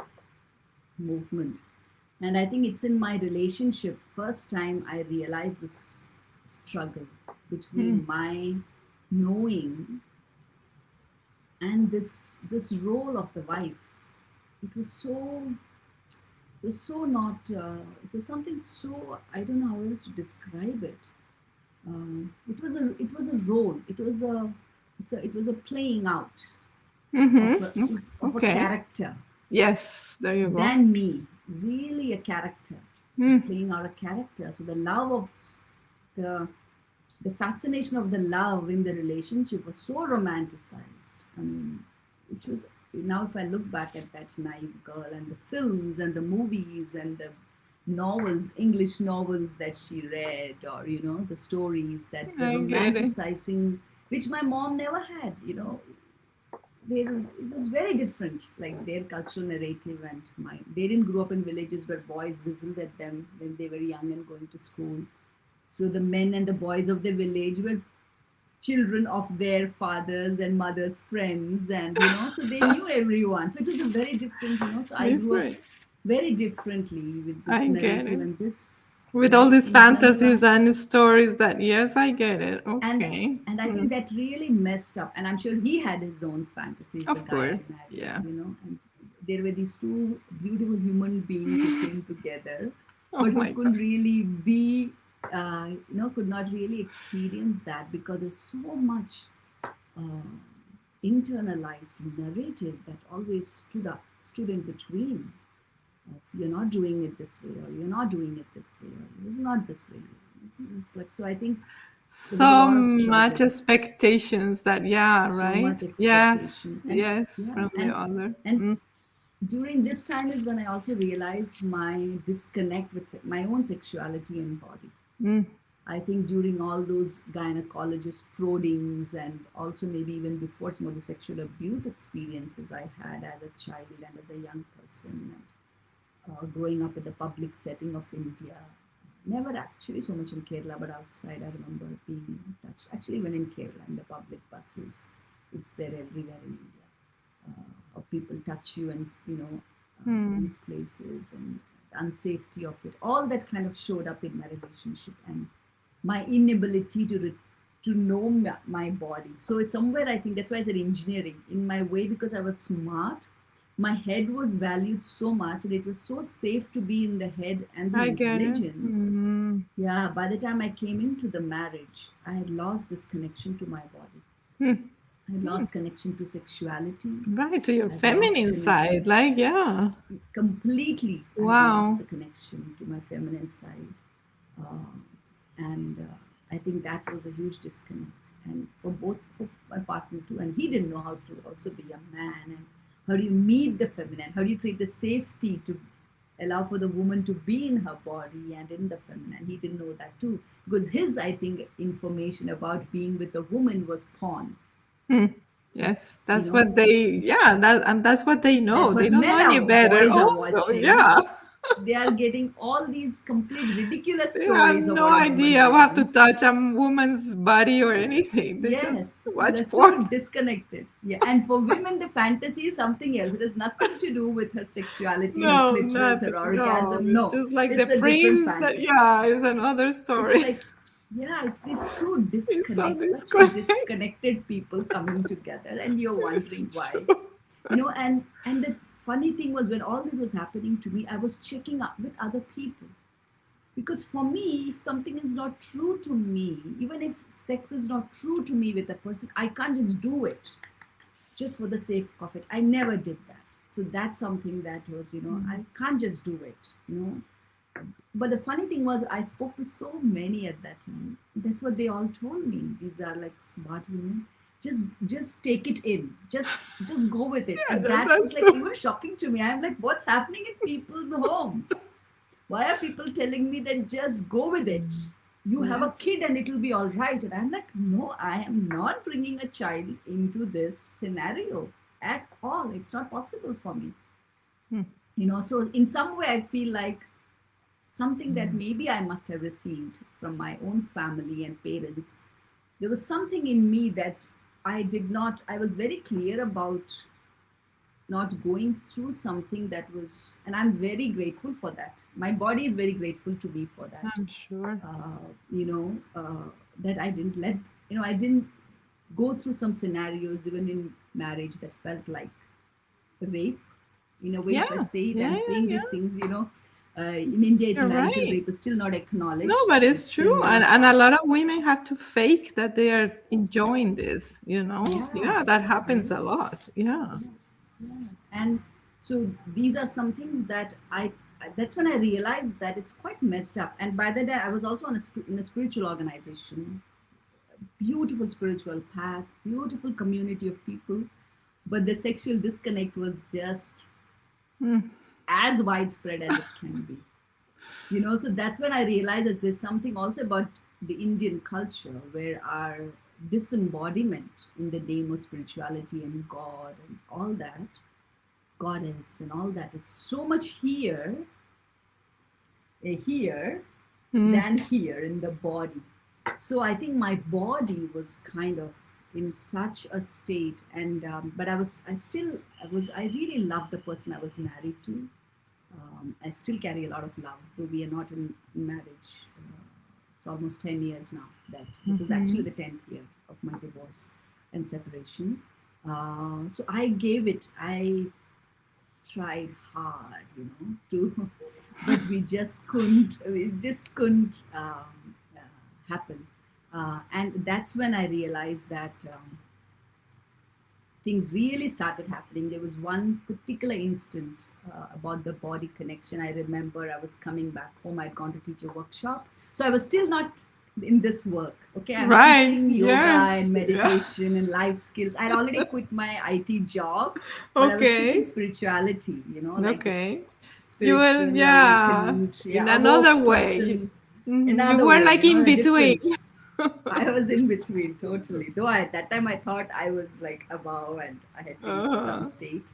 movement. And I think it's in my relationship. First time I realized this struggle Hmm. between my knowing and this role of the wife. It was so it was so not. It was something so, I don't know how else to describe it. It was a role. It was a playing out of a Mm-hmm. of a Okay. character Yes. There you go. than me. Really, a character, Hmm. playing out a character. So the love of the the fascination of the love in the relationship was so romanticized. I mean, which was, now if I look back at that naive girl and the films and the movies and the novels, English novels that she read, or the stories that were I get it. romanticizing, which my mom never had. It was very different, like their cultural narrative and mine. They didn't grow up in villages where boys whistled at them when they were young and going to school. So the men and the boys of the village were children of their fathers and mothers' friends, and so they knew everyone. So it was a very different, so I grew up Different. very differently with this I get narrative it. and this, With all these fantasies internal. and stories that, yes, I get it. and Okay. and I think that really messed up. And I'm sure he had his own fantasies, the Of guy course. I married, Yeah. and there were these two beautiful human beings who came together, Oh but who my couldn't God. really be, could not really experience that because there's so much uh, internalized narrative that always stood in between. You're not doing it this way, or you're not doing it this way, or it's not this way. It's like, so I think there was a So lot of much struggle, expectations that, yeah, so much right? Yes. expectation, and Yes. yeah, From the other. and during this time is when I also realized my disconnect with my own sexuality and body. Mm. I think during all those gynecologist proddings, and also maybe even before some of the sexual abuse experiences I had as a child and as a young person, and growing up in the public setting of India. Never actually so much in Kerala, but outside, I remember being touched. Actually, even in Kerala, in the public buses, it's there everywhere in India. Or people touch you, and Hmm. these places, and the unsafety of it. All that kind of showed up in my relationship, and my inability to know my body. So it's somewhere, I think that's why I said engineering in my way, because I was smart. My head was valued so much, and it was so safe to be in the head and the I get it. intelligence. Hmm. Yeah, by the time I came into the marriage, I had lost this connection to my body. Hmm. I had lost connection to sexuality. Right, to your I've lost feminine side. Like, yeah. completely. I had lost Wow. the connection to my feminine side, um, and I think that was a huge disconnect. And for my partner too, and he didn't know how to also be a man, and how do you meet the feminine? How do you create the safety to allow for the woman to be in her body and in the feminine? He didn't know that too, because his, I think, information about being with a woman was porn. Hmm. Yes, You that's know, what they, yeah, that's what they know. that's They what don't know men any are, better. boys are Also, watching. yeah. They are getting all these complete ridiculous They have stories of no what a woman idea how to wants. touch a woman's body or anything. They just Yes, so watch they're porn. too disconnected. Yeah, and for women, the fantasy is something else. It has nothing to do with her sexuality, her No, clitoris, her nothing. No, orgasm. it's No, just like the it's a different prince that, fantasy. yeah, is another It's story. like, yeah, it's these two It's so disconnects, such disconnected. disconnected people coming together, and you're It's wondering why. true. And the funny thing was, when all this was happening to me, I was checking up with other people, because for me, if something is not true to me, even if sex is not true to me with a person, I can't just do it just for the sake of it. I never did that. So that's something that was, I can't just do it. But the funny thing was, I spoke to so many at that time. That's what they all told me. These are like smart women. Just take it in. Just go with it. Yeah, And that that's was like the even shocking to me. I'm like, what's happening in people's homes? Why are people telling me that just go with it? You have a yes. kid and it'll be all right. And I'm like, no, I am not bringing a child into this scenario at all. It's not possible for me. Hmm. So in some way, I feel like something that maybe I must have received from my own family and parents. There was something in me that I did not, I was very clear about not going through something that was, and I'm very grateful for that. My body is very grateful to me for that. I'm sure. That I didn't I didn't go through some scenarios even in marriage that felt like rape. In a way, if I Yeah, say it, yeah, I'm yeah, saying these yeah. things, in India, it's You're marital right. rape is still not No, acknowledged. but It's it's still true. not, And a lot of women have to fake that they are enjoying this, you know? yeah, Yeah, that happens a right? lot. Yeah. Yeah, yeah. And so these are some things that that's when I realized that it's quite messed up. And by the day, I was also in a spiritual organization, beautiful spiritual path, beautiful community of people. But the sexual disconnect was just Mm. as widespread as it can be. So that's when I realized that there's something also about the Indian culture where our disembodiment in the name of spirituality and God and all that, goddess and all that, is so much here Mm. than here in the body. So I think my body was kind of in such a state, and but I really loved the person I was married to. I still carry a lot of love, though we are not in marriage. It's almost 10 years now. That this is actually Hmm. the 10th year of my divorce and separation. So I gave it. I tried hard, to, but we just couldn't. It just couldn't happen. And that's when I realized that. Things really started happening. There was one particular instant about the body connection. I remember I was coming back home. I'd gone to teach a workshop. So I was still not in this work. Okay. I'm Right. teaching yoga Yes. and Yeah. meditation and life skills. I'd already quit my IT job, but I was teaching Okay. spirituality, like this Okay. You will, spiritually yeah, awakened, in yeah, another awoke way. person. You Another were way, like in a between. different. I was in between totally. Though at that time I thought I was like above and I had reached some Uh-huh. state,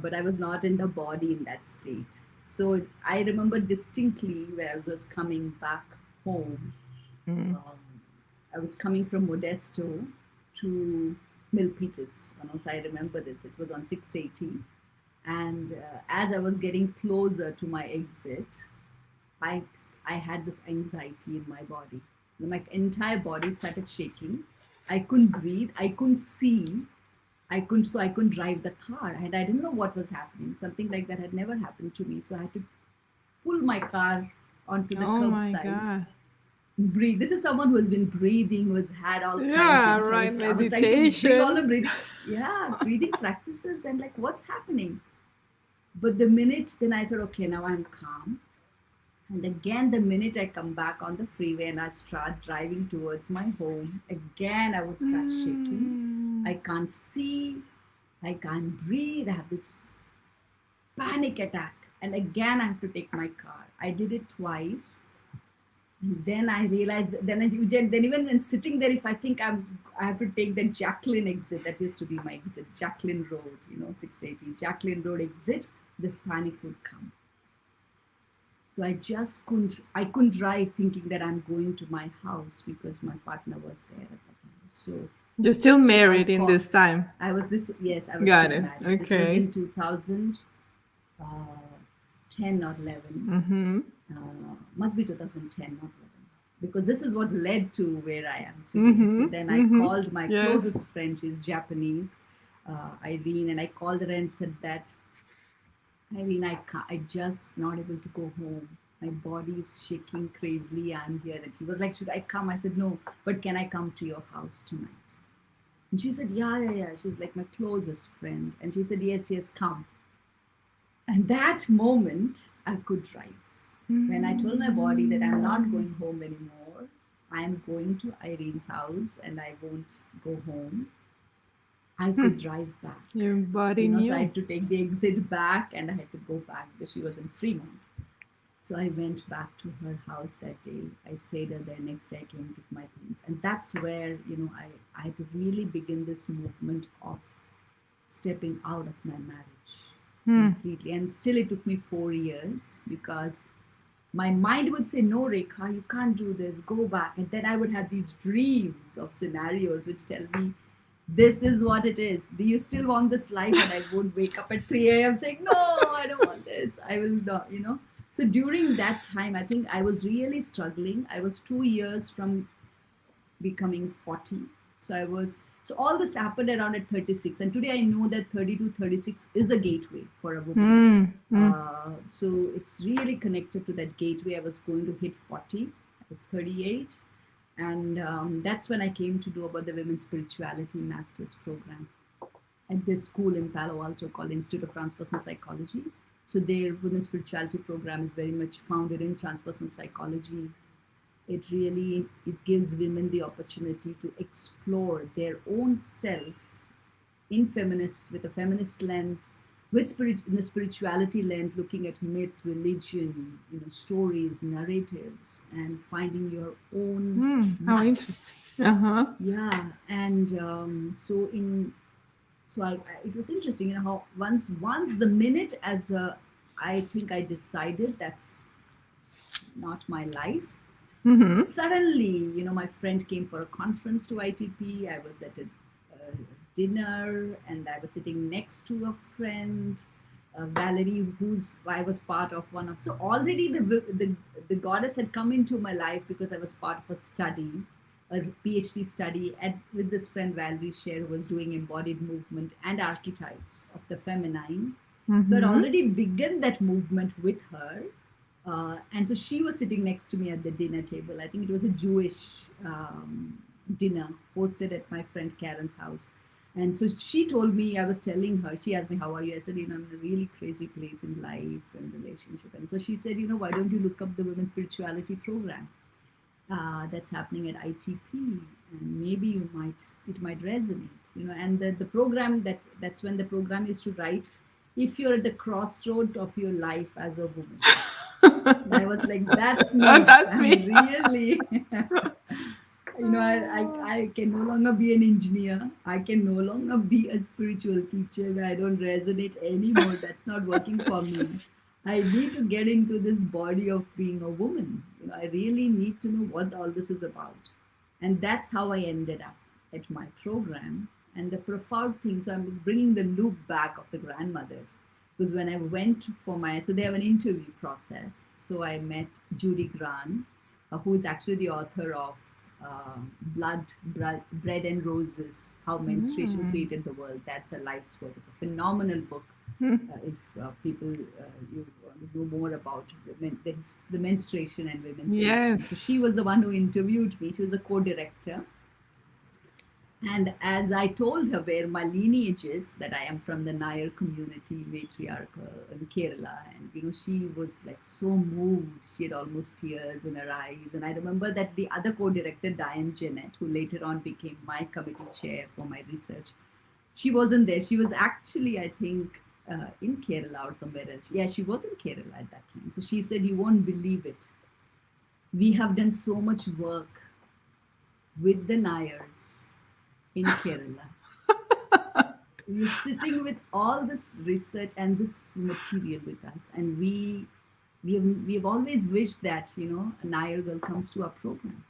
but I was not in the body in that state. So I remember distinctly when I was coming back home. Mm. Um, I was coming from Modesto to Milpitas. So I remember this. It was on 680. And as I was getting closer to my exit, I, I had this anxiety in my body. My entire body started shaking. I couldn't breathe. I couldn't see. I couldn't drive the car. And I didn't know what was happening. Something like that had never happened to me. So I had to pull my car onto the Oh my curbside, God. breathe. This is someone who has been breathing, who has had all kinds, Yeah, So right. I was trying to bring all the Meditation. breathing, yeah, breathing practices and like what's happening. But the minute then I said, okay, now I'm calm. And again, the minute I come back on the freeway and I start driving towards my home, again I would start shaking. Mm. I can't see, I can't breathe. I have this panic attack. And again, I have to take my car. I did it twice. Then I realized then even when sitting there, if I think I have to take the Jacqueline exit, that used to be my exit, Jacqueline Road, 680 Jacqueline Road exit, this panic would come. So I couldn't drive thinking that I'm going to my house because my partner was there at the time. You're still So I married in caught, this time. yes, I was Got still it. married. This was Okay. in 2010 or 11. Mm-hmm. Must be 2010, not 11, because this is what led to where I am today. So Mm-hmm. then I Mm-hmm. called my Yes. closest friend, she's Japanese, Irene, and I called her and said that, Irene, I just not able to go home. My body is shaking crazily. I'm here. And she was like, should I come? I said, no, but can I come to your house tonight? And she said, yeah, yeah, yeah. She's like my closest friend. And she said, yes, yes, come. And that moment, I could drive. When I told my body that I'm not going home anymore, I'm going to Irene's house and I won't go home, I could drive back. Your body So I knew. had to take the exit back and I had to go back because she was in Fremont. So I went back to her house that day. I stayed there. Next day I came, took my things. And that's where, I had to really begin this movement of stepping out of my marriage completely. And still it took me 4 years because my mind would say, no, Rekha, you can't do this, go back. And then I would have these dreams of scenarios which tell me, this is what it is. Do you still want this life? And I would wake up at 3 a.m. saying, no, I don't want this. I will not. So during that time, I think I was really struggling. I was 2 years from becoming 40. So all this happened around at 36. And today I know that 30 to 36 is a gateway for a woman. So it's really connected to that gateway. I was going to hit 40. I was 38. And that's when I came to know about the Women's Spirituality Master's Program at this school in Palo Alto called Institute of Transpersonal Psychology. So their Women's Spirituality Program is very much founded in transpersonal psychology. It gives women the opportunity to explore their own self with a feminist lens, in the spirituality lens, looking at myth, religion, stories, narratives, and finding your own How myth. interesting. Uh-huh. Yeah, and it was interesting, how once the minute I think I decided that's not my life. Suddenly, my friend came for a conference to ITP. I was at a dinner and I was sitting next to a friend, Valerie, who's I was part of one of. So already the goddess had come into my life because I was part of a study, a PhD study with this friend Valerie Sher, who was doing embodied movement and archetypes of the feminine. So I'd already begun that movement with her. And so she was sitting next to me at the dinner table. I think it was a Jewish dinner hosted at my friend Karen's house. And so she told me, I was telling her, she asked me, how are you? I said, I'm in a really crazy place in life and relationship. And so she said, why don't you look up the Women's Spirituality Program that's happening at ITP? And maybe it might resonate, and the program, that's when the program is to write, if you're at the crossroads of your life as a woman. And I was like, that's me. That's I'm me. really, I can no longer be an engineer. I can no longer be a spiritual teacher where I don't resonate anymore. That's not working for me. I need to get into this body of being a woman. I really need to know what all this is about. And that's how I ended up at my program. And the profound thing, so I'm bringing the loop back of the grandmothers. Because when I went for so they have an interview process. So I met Judy Grant, who is actually the author of Bread and Roses, How Menstruation Mm. Created the World. That's her life's work. It's a phenomenal book. If people you want to know more about the menstruation and women's connection. So she Yes. was the one who interviewed me. She was a co-director, and as I told her where my lineage is, that I am from the Nair community, matriarchal in Kerala, and she was like so moved. She had almost tears in her eyes. And I remember that the other co-director, Diane Jeanette, who later on became my committee chair for my research, she wasn't there. She was actually, I think, in Kerala or somewhere else. Yeah, she was in Kerala at that time. So she said, "You won't believe it. We have done so much work with the Nairs in Kerala. We're sitting with all this research and this material with us, and we have always wished that a Nair girl comes to our program,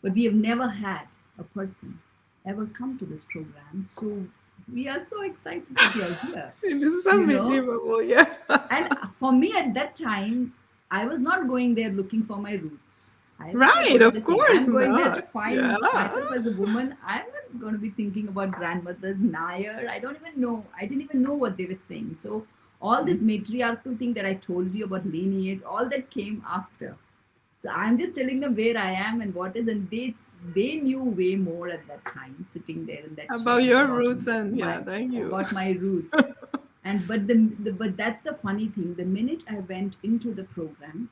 but we have never had a person ever come to this program. So we are so excited that you're here, This is you know." unbelievable. Yeah. And for me at that time, I was not going there looking for my roots. I was like, Right. what are they Of saying? course I'm going there to not. Yeah. find myself as a woman. I'm not going to be thinking about grandmothers, Nair. I don't even know. I didn't even know what they were saying. So all this matriarchal thing that I told you about lineage, all that came after. So I'm just telling them where I am and what is, and they knew way more at that time, sitting there in that About chair your about roots and my yeah, thank you. roots. And but that's the funny thing. The minute I went into the program,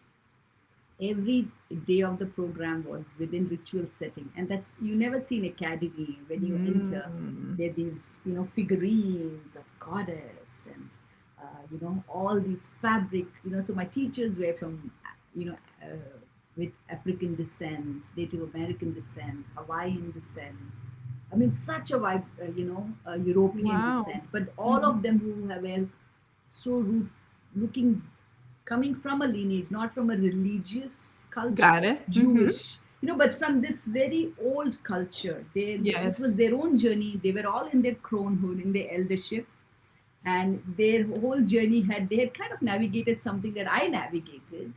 every day of the program was within ritual setting, and that's you never see in academy. When you enter, Mm. there are these figurines of goddess and all these fabric. So my teachers were from you know uh, with African descent, Native American descent, Hawaiian descent. I mean, such a wide, European Wow. descent, but all Mhm. of them who were so looking, coming from a lineage, not from a religious culture, Got it. Jewish, but from this very old culture. It was Yes. their own journey. They were all in their cronehood, in their eldership, and their whole journey they had kind of navigated something that I navigated,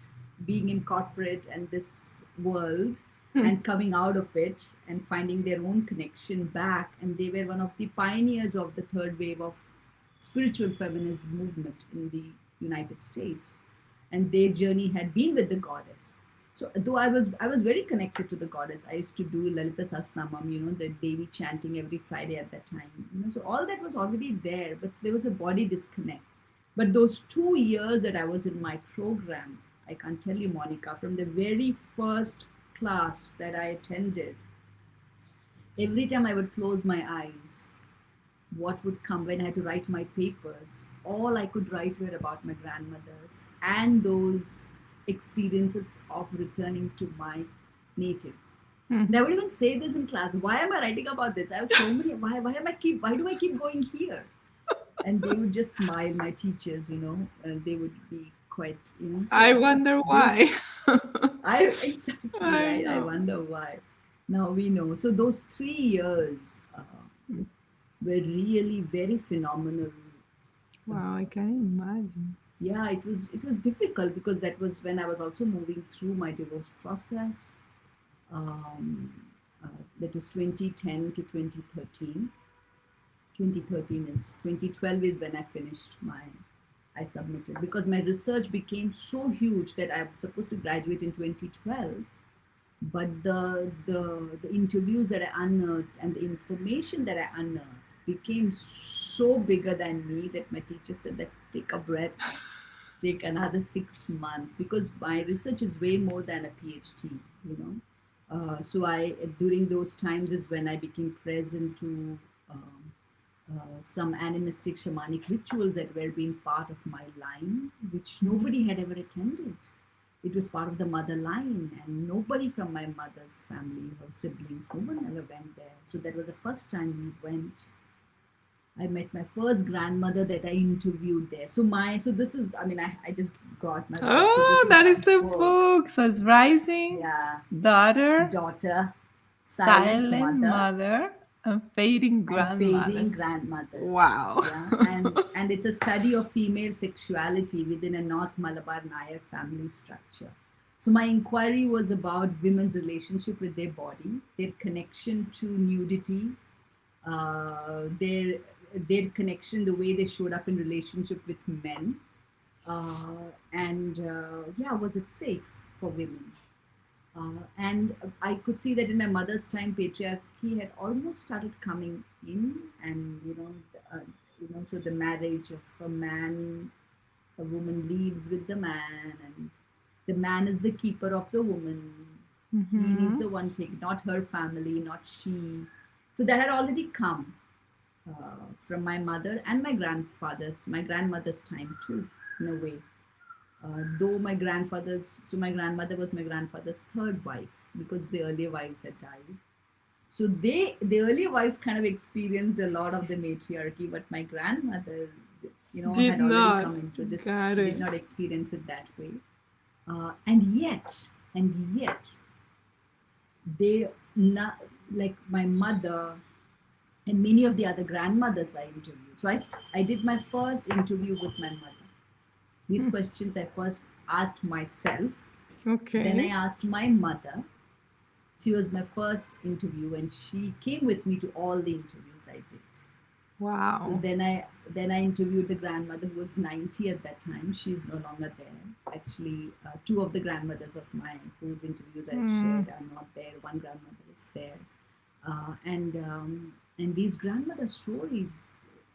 being in corporate and this world, and coming out of it and finding their own connection back. And they were one of the pioneers of the third wave of spiritual feminist movement in the United States, and their journey had been with the goddess. So though I was very connected to the goddess, I used to do Lalita Sasnamam, the Devi chanting every Friday at that time. So all that was already there, but there was a body disconnect. But those 2 years that I was in my program, I can't tell you, Monica, from the very first class that I attended, every time I would close my eyes, what would come when I had to write my papers, all I could write were about my grandmothers and those experiences of returning to my native. And I would even say this in class. Why am I writing about this? I have so many. Why do I keep going here? And they would just smile. My teachers, and they would be quite, I So wonder those, why. I exactly I right. I know. wonder why. Now we know. So those 3 years were really very phenomenal. Wow, I can imagine. Yeah, it was difficult because that was when I was also moving through my divorce process. Um, that was 2010 to 2013. 2012 is when I finished I submitted, because my research became so huge that I'm supposed to graduate in 2012. But the interviews that I unearthed and the information that I unearthed became so bigger than me that my teacher said that take a breath, take another 6 months, because my research is way more than a PhD, you know. So I during those times is when I became present to some animistic shamanic rituals that were being part of my line, which nobody had ever attended. It was part of the mother line, and nobody from my mother's family or siblings, no one ever went there. So that was the first time we went. I met my first grandmother that I interviewed there. So this is, I mean, I just got my book. So this Oh, is that my is the book. book. So it's Rising Yeah. Daughter, Daughter, Silent Silent Mother, Mother, and Fading and Fading Grandmothers. Grandmothers. Wow. Yeah. And it's a study of female sexuality within a North Malabar Nair family structure. So my inquiry was about women's relationship with their body, their connection to nudity, their connection, the way they showed up in relationship with men, and yeah, was it safe for women? And I could see that in my mother's time, patriarchy had almost started coming in, and so the marriage of a man, a woman leads with the man, and the man is the keeper of the woman. He needs Mm-hmm. the one take, not her family, not she. So that had already come from my mother and my grandmother's time too, in a way. Though my grandmother was my grandfather's third wife because the earlier wives had died. So the earlier wives kind of experienced a lot of the matriarchy, but my grandmother, Did had already not. come into this, Got did it. not experience it that way. And yet, they not like my mother and many of the other grandmothers I interviewed. So I did my first interview with my mother. These questions I first asked myself, then I Okay. asked my mother. She was my first interview, and she came with me to all the interviews I did. So Wow. then I interviewed the grandmother who was 90 at that time. She's no longer there. Actually, two of the grandmothers of mine whose interviews I Mm. shared are not there. One grandmother is there, and these grandmother stories.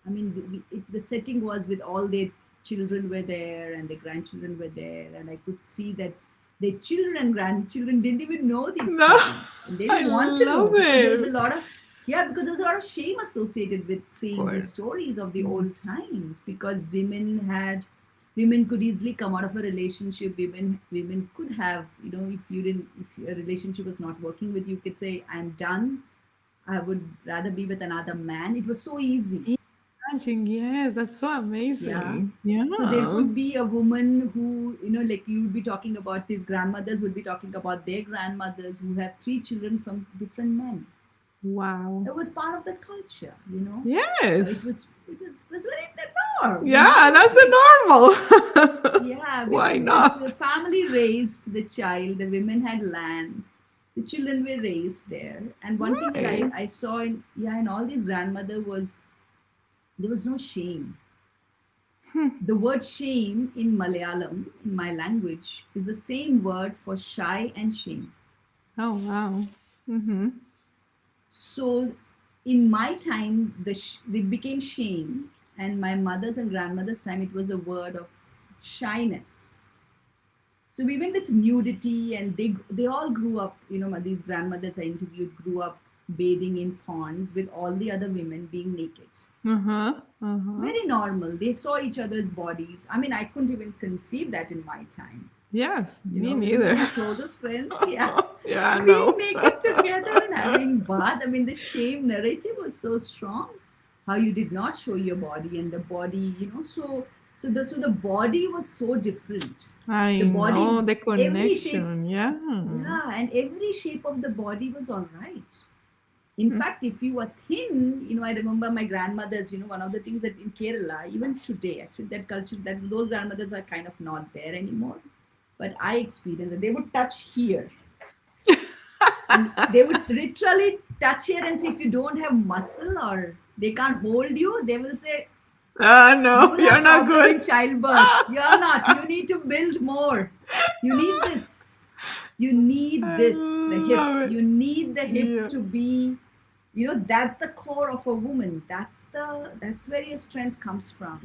I mean, the setting was with all their children were there and the grandchildren were there, and I could see that their children and grandchildren didn't even know these No, stories, and they I didn't want to know love because there was a it. lot of because there was a lot of shame associated with Of seeing these course. stories of the Mm. old times because women could easily come out of a relationship. Women could have, if a relationship was not working with you, could say, I'm done. I would rather be with another man. It was so easy. Imagine, yes, that's so Yeah. amazing. So there Yeah. could be a woman who, like you would be talking about, these grandmothers would be talking about their grandmothers who have three children from different men. Wow. It was part of the culture, Yes. it was very the norm, Yeah, It that's was like, the normal. yeah, Why because the not? family raised the child, the women had land, the children were raised there. And one thing that Right. I saw in all these grandmother was there was no shame. The word shame in Malayalam, in my language, is the same word for shy and shame. Oh, wow. Mm-hmm. So, in my time, it became shame, and my mother's and grandmother's time, it was a word of shyness. So we went with nudity, and they all grew up. These grandmothers I interviewed grew up bathing in ponds with all the other women being naked. Uh-huh. Uh-huh. Very normal. They saw each other's bodies. I mean, I couldn't even conceive that in my time. Yes, me Even neither. my closest friends, yeah, Yeah, being no. naked together and having bath. I mean, the shame narrative was so strong. How you did not show your body, and the body, so the body was so different. I The body, know the every shape, connection. Yeah. yeah, and every shape of the body was all right. In fact, if you were thin, I remember my grandmothers, one of the things that in Kerala, even today, actually, that culture, that those grandmothers are kind of not there anymore. But I experienced it. They would touch here, and they would literally touch here and say, if you don't have muscle or they can't hold you, they will say, you No, will you're have not problem good. in childbirth. You're not. You need to build more. You need this. You need I this. The hip. love it. You need the hip Yeah. to be. That's the core of a woman. That's where your strength comes from.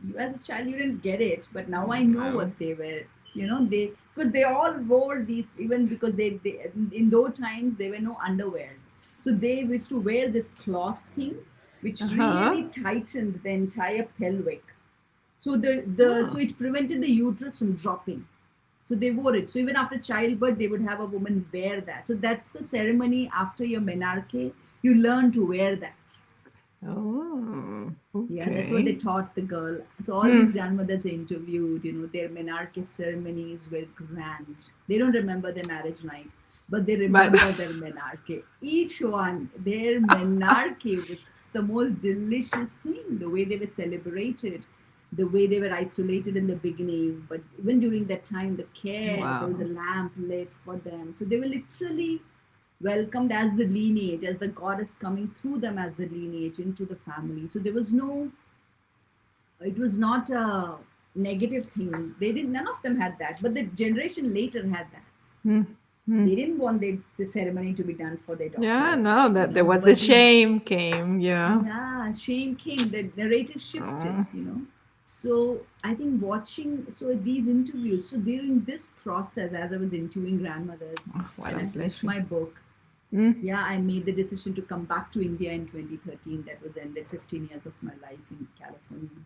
You as a child you didn't get it, but now I know Wow. what they were. They because they all wore these, even because they in those times there were no underwears, so they used to wear this cloth thing which Uh-huh. really tightened the entire pelvic. So Oh. so it prevented the uterus from dropping. So they wore it. So even after childbirth, they would have a woman wear that. So that's the ceremony after your menarche. You learn to wear that. Oh, Yeah, that's what they okay. taught the girl. So all these Hmm. grandmothers I interviewed, their menarche ceremonies were grand. They don't remember their marriage night, but they But remember their menarche. Each one, their menarche was the most delicious thing. The way they were celebrated, the way they were isolated in the beginning, but even during that time, the care, there was a wow. lamp lit for them. So they were literally welcomed as the lineage, as the goddess coming through them as the lineage into the family. So there was no, it was not a negative thing. They didn't, none of them had that, but the generation later had that. Hmm. They didn't want the ceremony to be done for their Yeah, no, daughters, that there was a but the shame came. Yeah. yeah, shame came, the narrative Oh, shifted. So I think watching so these interviews, so during this process, as I was interviewing grandmothers, what when a I finished blessing. my book, Mm. yeah, I made the decision to come back to India in 2013. That was ended 15 years of my life in California.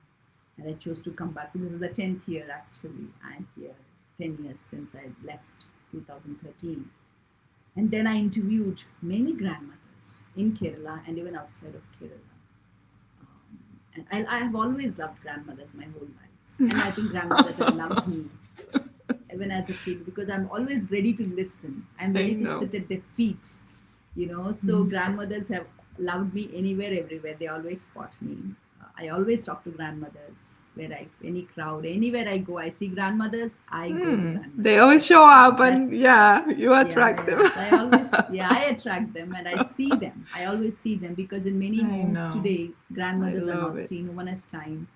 And I chose to come back. So this is the 10th year actually. I'm here 10 years since I left 2013. And then I interviewed many grandmothers in Kerala and even outside of Kerala. And I have always loved grandmothers my whole life. And I think grandmothers have loved me even as a kid because I'm always ready to listen. I'm I ready to know. sit at their feet. So Mm. grandmothers have loved me anywhere, everywhere. They always spot me. I always talk to grandmothers any crowd, anywhere I go, I see grandmothers, I go to They grandmothers. always show up, That's and yeah, you yeah, attract them. yeah. So I always, yeah, I attract them and I see them. I always see them because in many I homes know. today, I grandmothers are love not it. seen. No one has time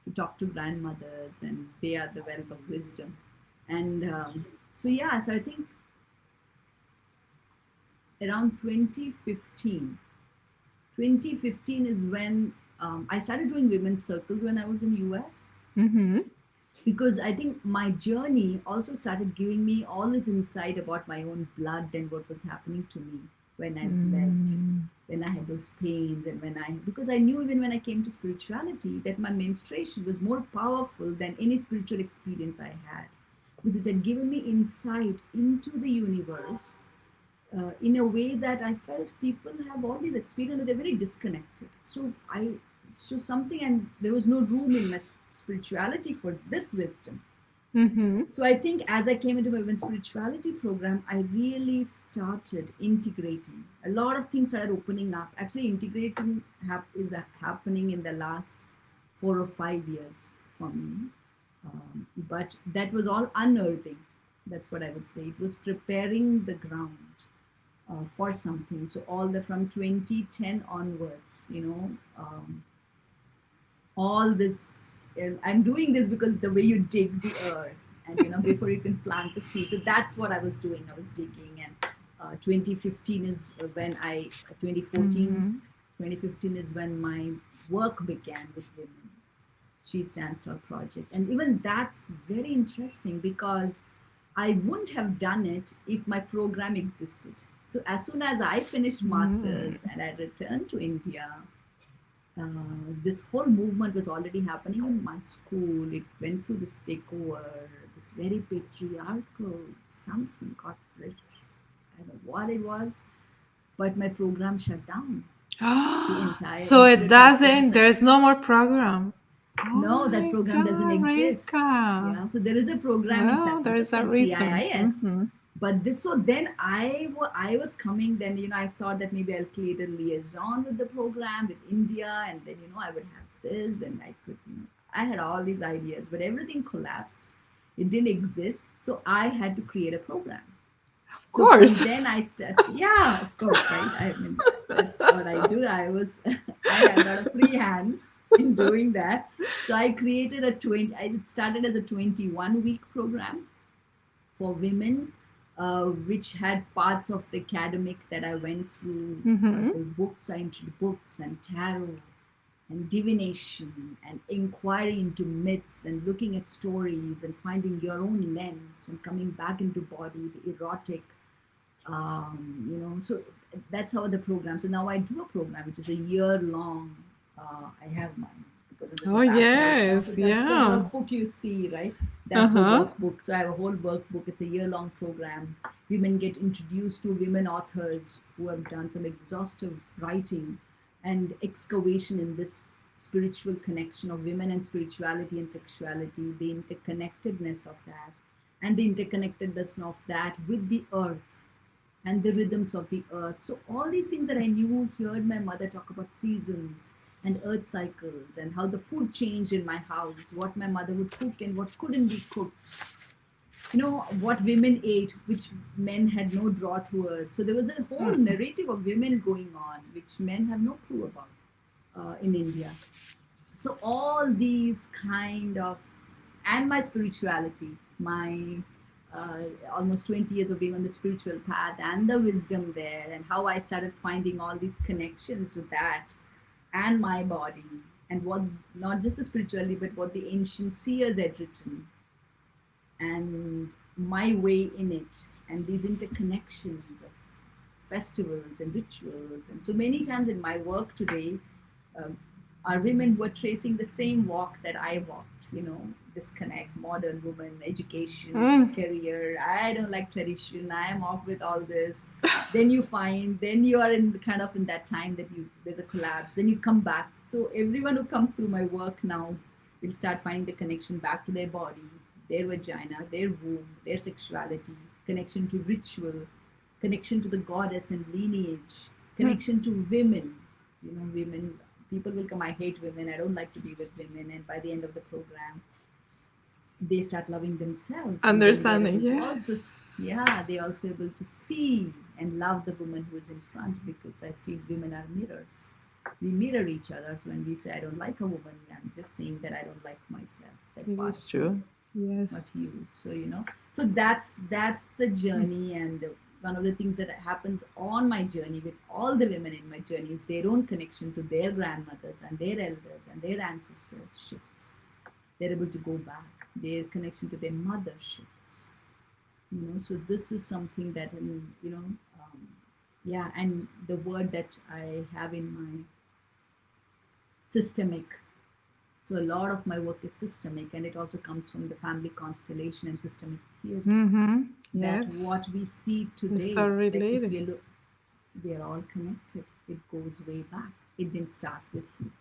to talk to grandmothers, and they are the wealth of wisdom. And so, yeah, so I think around 2015 is when I started doing women's circles when I was in US Mm-hmm. because I think my journey also started giving me all this insight about my own blood and what was happening to me when I bled, Mm. when I had those pains, and because I knew even when I came to spirituality that my menstruation was more powerful than any spiritual experience I had because it had given me insight into the universe in a way that I felt people have all these experiences, but they're very disconnected. So something, and there was no room in my spirituality for this wisdom. Mm-hmm. So I think as I came into my women's spirituality program, I really started integrating. A lot of things started opening up. Actually, integrating is happening in the last 4 or 5 years for me. But that was all unearthing. That's what I would say. It was preparing the ground for something. So all the from 2010 onwards, all this. I'm doing this because the way you dig the earth, and before you can plant a seed. So that's what I was doing. I was digging, and 2015 is when 2014, Mm-hmm. 2015 is when my work began with women. She Stands Tall project, and even that's very interesting because I wouldn't have done it if my program existed. So as soon as I finished masters Mm. and I returned to India, this whole movement was already happening in my school. It went through this takeover, this very patriarchal something corporate. I don't know what it was, but my program shut down. The entire So it Institute of Masters. doesn't, there's no more program. Oh No, that my program doesn't God, exist. Reka. Yeah, so there is a program in San Well, Francisco, there's it's a called reason. CIIS. Mm-hmm. But this, so then I was coming, then, I thought that maybe I'll create a liaison with the program with India, and then, I would have this, then I could, I had all these ideas, but everything collapsed. It didn't exist. So I had to create a program. Of So from course. then I started, yeah, of course, right? I mean, that's what I do. I had got a free hand in doing that. So I created I started as a 21-week program for women, which had parts of the academic that I went through, Mm-hmm. the books, I introduced books and tarot and divination and inquiry into myths and looking at stories and finding your own lens and coming back into body, the erotic, so that's how the program. So now I do a program which is a year long. I have mine because it is a Oh, bachelor's now. So yes. that's the Yeah. workbook you see, right? That's the Uh-huh. workbook. So I have a whole workbook. It's a year-long program. Women get introduced to women authors who have done some exhaustive writing and excavation in this spiritual connection of women and spirituality and sexuality, the interconnectedness of that, and the interconnectedness of that with the earth and the rhythms of the earth. So all these things that I knew, heard my mother talk about seasons and earth cycles and how the food changed in my house, what my mother would cook and what couldn't be cooked. What women ate, which men had no draw towards. So there was a whole narrative of women going on, which men have no clue about in India. So all these kind of, and my spirituality, my almost 20 years of being on the spiritual path and the wisdom there, and how I started finding all these connections with that and my body, and what, not just the spirituality, but what the ancient seers had written, and my way in it, and these interconnections of festivals and rituals. And so many times in my work today, um, are women who are tracing the same walk that I walked, disconnect, modern woman, education, Mm. career. I don't like tradition. I am off with all this. Then you are in kind of in that time that there's a collapse. Then you come back. So everyone who comes through my work now will start finding the connection back to their body, their vagina, their womb, their sexuality, connection to ritual, connection to the goddess and lineage, Mm. connection to women. Women, people will come, I hate women, I don't like to be with women. And by the end of the program, they start loving themselves. And then they're Understanding, able to also, yes. yeah, they're also able to see and love the woman who is in front, because I feel women are mirrors. We mirror each other. So when we say, I don't like a woman, I'm just saying that I don't like myself, that It part is of me. true. It's Yes. not you. So that's the Mm. journey. And one of the things that happens on my journey with all the women in my journey is their own connection to their grandmothers and their elders and their ancestors shifts. They're able to go back. Their connection to their mother shifts. So this is something that, yeah. And the word that I have in my systemic. So a lot of my work is systemic, and it also comes from the family constellation and systemic theory. Mm-hmm. That Yes. what we see It's today, so like if related. we look, we are all connected. It goes way back. It didn't start with you.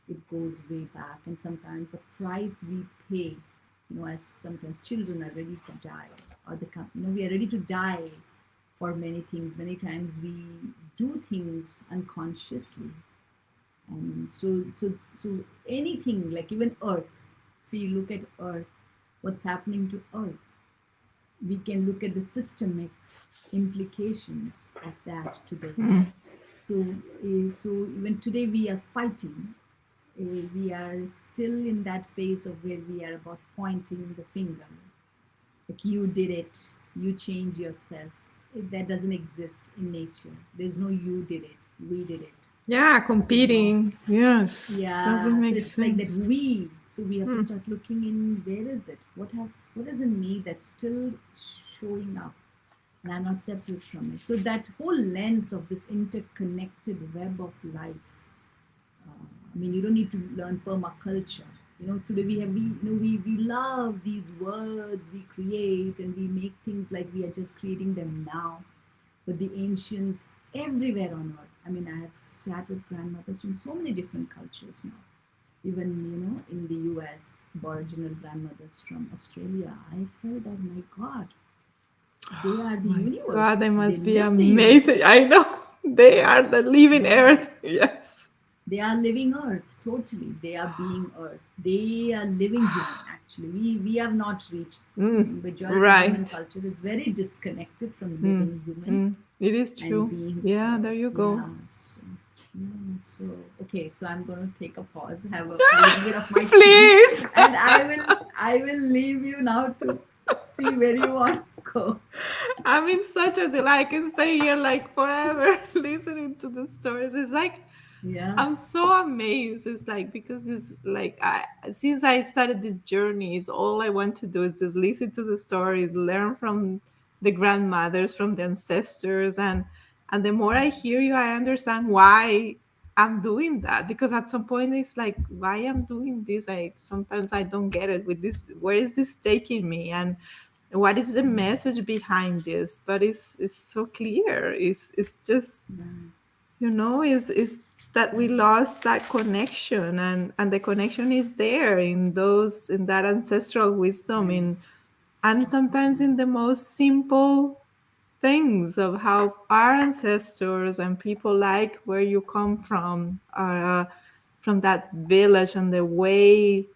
It goes way back. And sometimes the price we pay, as sometimes children are ready to die, or we are ready to die for many things. Many times we do things unconsciously. And so anything, like even earth, if we look at earth, what's happening to earth, we can look at the systemic implications of that today. So even today we are fighting. We are still in that phase of where we are about pointing the finger, like you did it, you change yourself. That doesn't exist in nature. There's no you did it, we did it. Yeah, You know, competing. Yes. Doesn't yeah. So make it's like that. sense. So we have to Mm. start looking in. Where is it? What is in me that's still showing up, and I'm not separate from it. So that whole lens of this interconnected web of life. I mean, you don't need to learn permaculture. Today we love these words we create, and we make things like we are just creating them now. But the ancients everywhere on earth. I mean, I have sat with grandmothers from so many different cultures now. Even in the U.S., Aboriginal grandmothers from Australia. I felt, oh my God, they are the My God, universe. they They must be live the universe. amazing. I know. They are the living Yeah. earth. Yes. They are living earth, totally. They are being earth. They are living human, actually. We have not reached, Mm. majority human Right. culture is very disconnected from Mm. living human Mm. It is and true. being Yeah, there earth. you go. Yeah. So okay, so I'm going to take a pause, have a little bit of my tea, Please. and I will leave you now to see where you want to go. I'm in such a delight. I can stay here like forever listening to the stories. It's like Yeah. I'm so amazed. It's like because it's like since I started this journey, it's all I want to do is just listen to the stories, learn from the grandmothers, from the ancestors, and the more I hear you, I understand why I'm doing that, because at some point it's like, why I'm doing this? I sometimes I don't get it with this. Where is this taking me? And what is the message behind this? But it's so clear. It's just, Right. is that we lost that connection, and the connection is there in that ancestral wisdom, Right. and sometimes in the most simple things of how our ancestors and people like where you come from are, from that village, and the way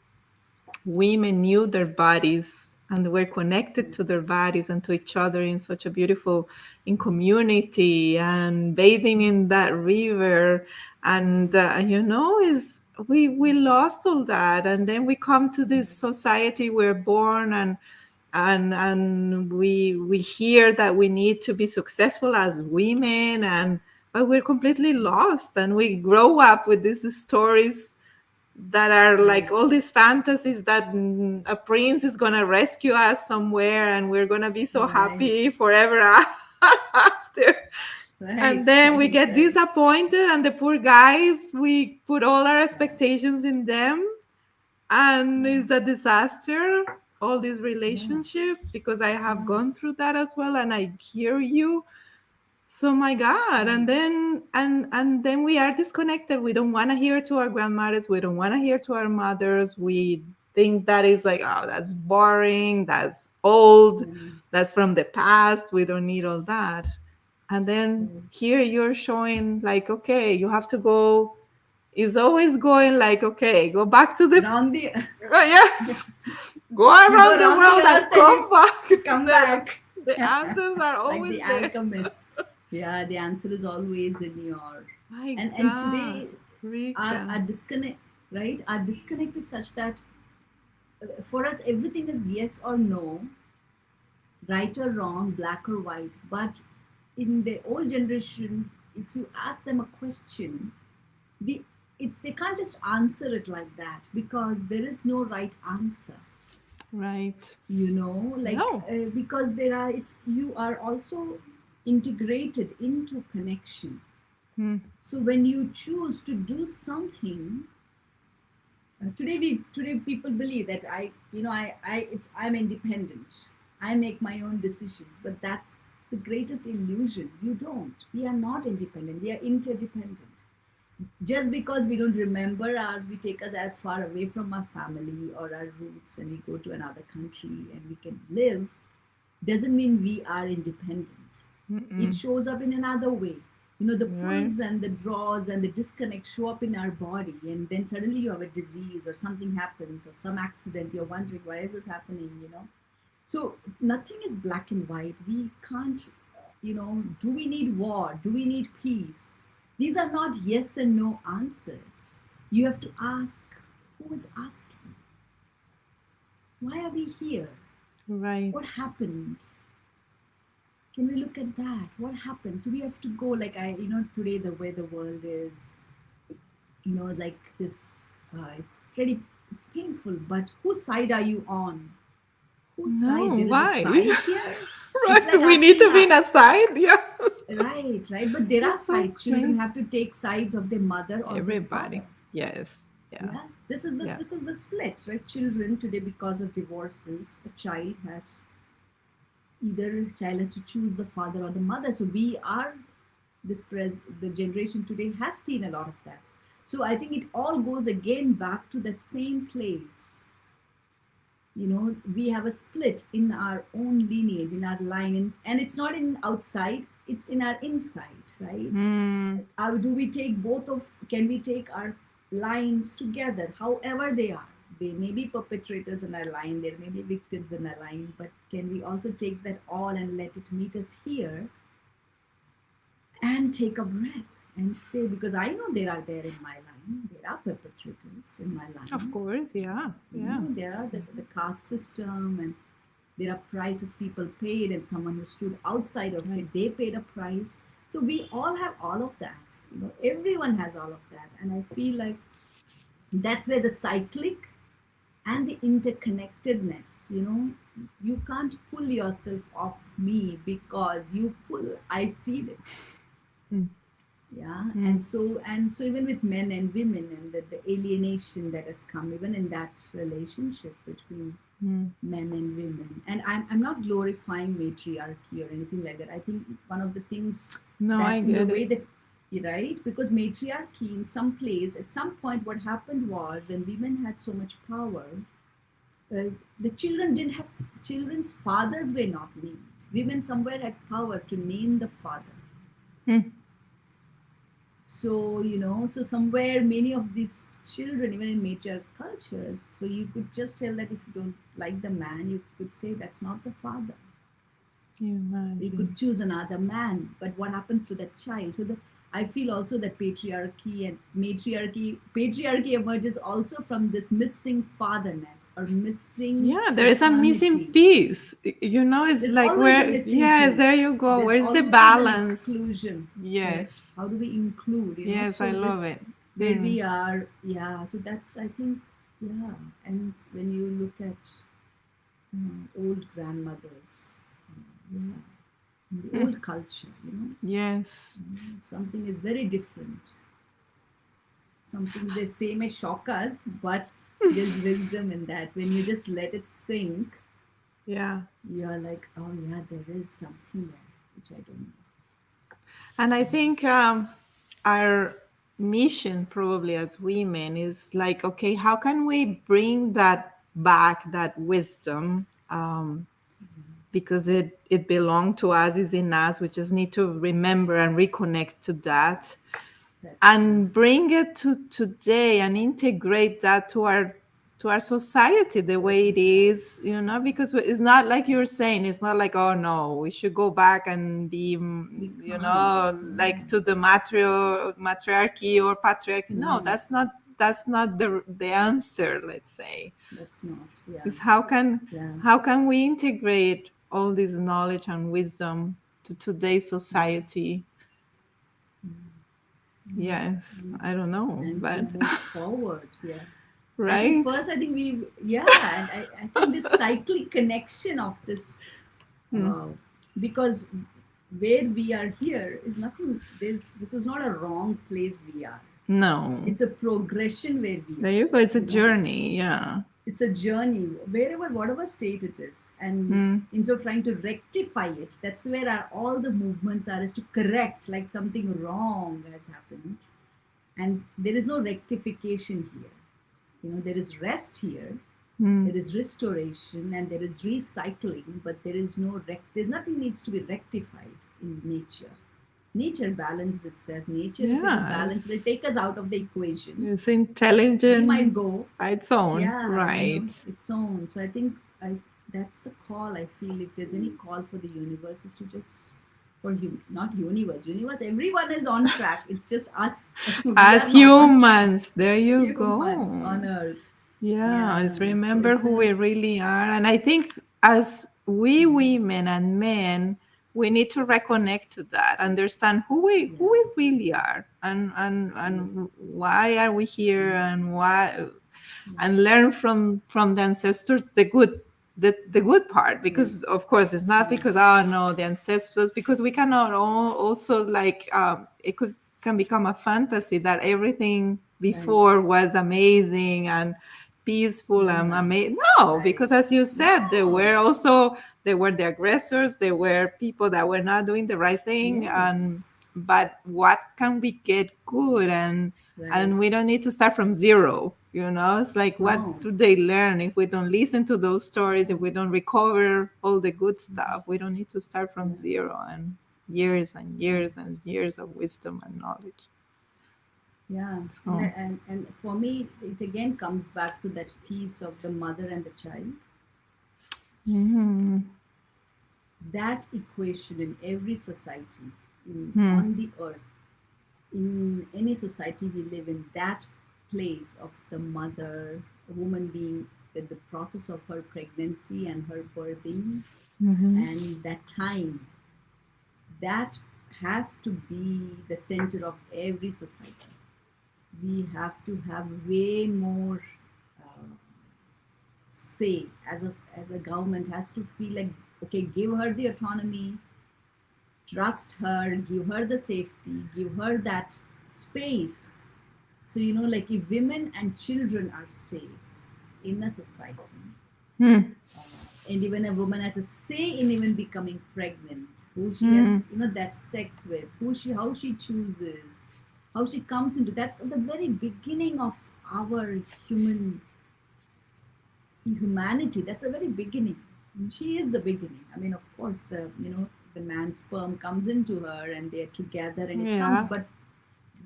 women knew their bodies and were connected to their bodies and to each other in such a beautiful, in community, and bathing in that river. And is we lost all that, and then we come to this society, we're born, and we hear that we need to be successful as women, and but we're completely lost, and we grow up with these stories that are like Right. all these fantasies that a prince is going to rescue us somewhere, and we're going to be so Right. happy forever after. Right. And then we Right. get Right. disappointed, and the poor guys, we put all our expectations in them, and Yeah. it's a disaster, all these Yeah. relationships, because I have Yeah. gone through that as well, and I hear you. So my God, Yeah. and then we are disconnected. We don't want to hear to our grandmothers. We don't want to hear to our mothers. We think that is like, oh, that's boring. That's old. Yeah. That's from the past. We don't need all that. And then Right. here you're showing like, okay, you have to go. Is always going like, okay, go back to the Round the yes, go you go around the around the world and earth and come back. you come back. The answers are Like the always there. alchemist. Yeah, the answer is always in your. My And God, today our Rika. disconnect, right? Our disconnect is such that for us everything is yes or no, right or wrong, black or white. But in the old generation, if you ask them a question, we it's they can't just answer it like that because there is no right answer. Right. Like No. because there are it's you are also integrated into connection. Hmm. So when you choose to do something, today people believe that I'm independent, I make my own decisions, but that's the greatest illusion. You don't. We are not independent, we are interdependent. Just because we don't remember ours, we take us as far away from our family or our roots and we go to another country and we can live, doesn't mean we are independent. It Mm-mm. shows up in another way. The Right. pulls and the draws and the disconnect show up in our body, and then suddenly you have a disease or something happens or some accident. You're wondering, why is this happening? So nothing is black and white. We can't, do we need war? Do we need peace? These are not yes and no answers. You have to ask, who is asking? Why are we here? Right. What happened? Can we look at that? What happened? So we have to go, like, today the way the world is, like this, it's painful, but whose side are you on? Whose side? No. There is a Why? side here. It's Right. like We need asking, to be in a side. Yeah. right, but there are It's so sides. Children crazy. have to take sides of their mother or their Everybody. father. Yes. Yeah. Yeah, this is Yeah. the split, right? Children today, because of divorces, a child has either child has to choose the father or the mother. So we are the generation today has seen a lot of that. So I think it all goes again back to that same place. We have a split in our own lineage, in our line, and it's not in outside, it's in our inside, right? Hmm. Do we take both of can we take our lines together, however they are? They may be perpetrators in our line, there may be victims in our line, but can we also take that all and let it meet us here and take a breath and say, because I know there are there in my line, there are perpetrators in my Of line. course. Yeah. Yeah. There are the caste system, and there are prices people paid, and someone who stood outside of Right. it, they paid a price. So we all have all of that. Everyone has all of that. And I feel like that's where the cyclic and the interconnectedness, you can't pull yourself off me because you pull, I feel it. Hmm. Yeah, Mm. and so even with men and women, and the alienation that has come even in that relationship between Mm. men and women. And I'm not glorifying matriarchy or anything like that. I think one of the things No, that I in the get way it. that, right, because matriarchy in some place at some point what happened was when women had so much power, uh, the children didn't have children's fathers were not named. Women somewhere had power to name the father. Mm. So, so somewhere many of these children, even in major cultures, so you could just tell that if you don't like the man, you could say that's not the father. Can you You imagine? could choose another man, but what happens to that child? So I feel also that patriarchy emerges also from this missing fatherness or missing Yeah, there is a missing maternity. piece. It's There's like always a where, missing yes, there you piece. go. There's Where's the always an balance? exclusion. Correct. How do Yes. we include? Yes, I So love this it. where Mm. we are, yeah. So that's I think, yeah. And when you look at old grandmothers, yeah, in the Mm. old culture, Yes. something is very different. Something the same may shock us, but there's wisdom in that. When you just let it sink, Yeah. you're like, oh yeah, there is something there which I don't know. And I think our mission, probably as women, is like, okay, how can we bring that back, that wisdom? Because it belonged to us, is in us. We just need to remember and reconnect to that, That's true. and bring it to today and integrate that to our society the To our way it is, society. because it's not like you're saying, it's not like, oh no, we should go back and be, We can't. like Yeah. to the matriarchy or patriarchy. No, No, that's not the answer, let's say. that's not. Yeah. Is Yeah. how can we integrate all this knowledge and wisdom to today's society? Yeah. Yes, I don't know, And to but move forward. Yeah. I think right. first, I think yeah, and I think this cyclic connection of this, Hmm. uh, because where we are here is nothing, this is not a wrong place we are. No, It's a progression where we there are, you go. It's a you know. journey. Yeah. It's a journey wherever whatever state it is, and Hmm. instead of trying to rectify it, that's where all the movements are, is to correct like something wrong has happened, and there is no rectification here. There is rest here, Hmm. there is restoration, and there is recycling, but there is no there's nothing needs to be rectified in nature. Nature balances itself. Nature, if it'll Yeah, balance, it'll take us out of the equation. it's We might intelligent go, by its own, yeah, right? its own. So I think that's the call. I feel if there's any call for the universe is to just for not universe, everyone is on track. It's just us. We are As not on track. humans, there you Humans go. on Earth. Yeah, it's Yeah. So remember it's who a we really are. And I think as we women and men, we need to reconnect to that, understand yeah, who we really are, yeah, and why are we here, and why, yeah, and learn from the ancestors the good part, yeah, because of course it's not yeah. because, oh no, the ancestors, because we cannot also, like, it can become a fantasy that everything Right. before was amazing and peaceful and Yeah. amazing. No, because Right. as you said, No. there were the aggressors, there were people that were not doing the right thing, and Yes. but what can we get good, Right. and we don't need to start from zero. It's like, what No. do they learn if we don't listen to those stories, Yeah. if we don't recover all the good stuff? We don't need to start from Yeah. zero, and years and Yeah. years and years of wisdom and knowledge. Yeah. And So for me, it again comes back to that piece of the mother and the child. mm, That equation in every society, mm, on the earth, in any society we live in, that place of the mother, a woman being with the process of her pregnancy and her birthing, mhm, and that time, that has to be the center of every society. We have to have way more uh, say, as a government has to feel like, okay, give her the autonomy, trust her, give her the safety, give her that space. So, like if women and children are safe in a society, Hmm. and even a woman has a say in even becoming pregnant, who she Hmm. has, that sex with, how she chooses, how she comes into, that's at the very beginning of our humanity. That's the very beginning. And she is the beginning. I mean, of course, the man's sperm comes into her and they're together and it comes, Yeah. but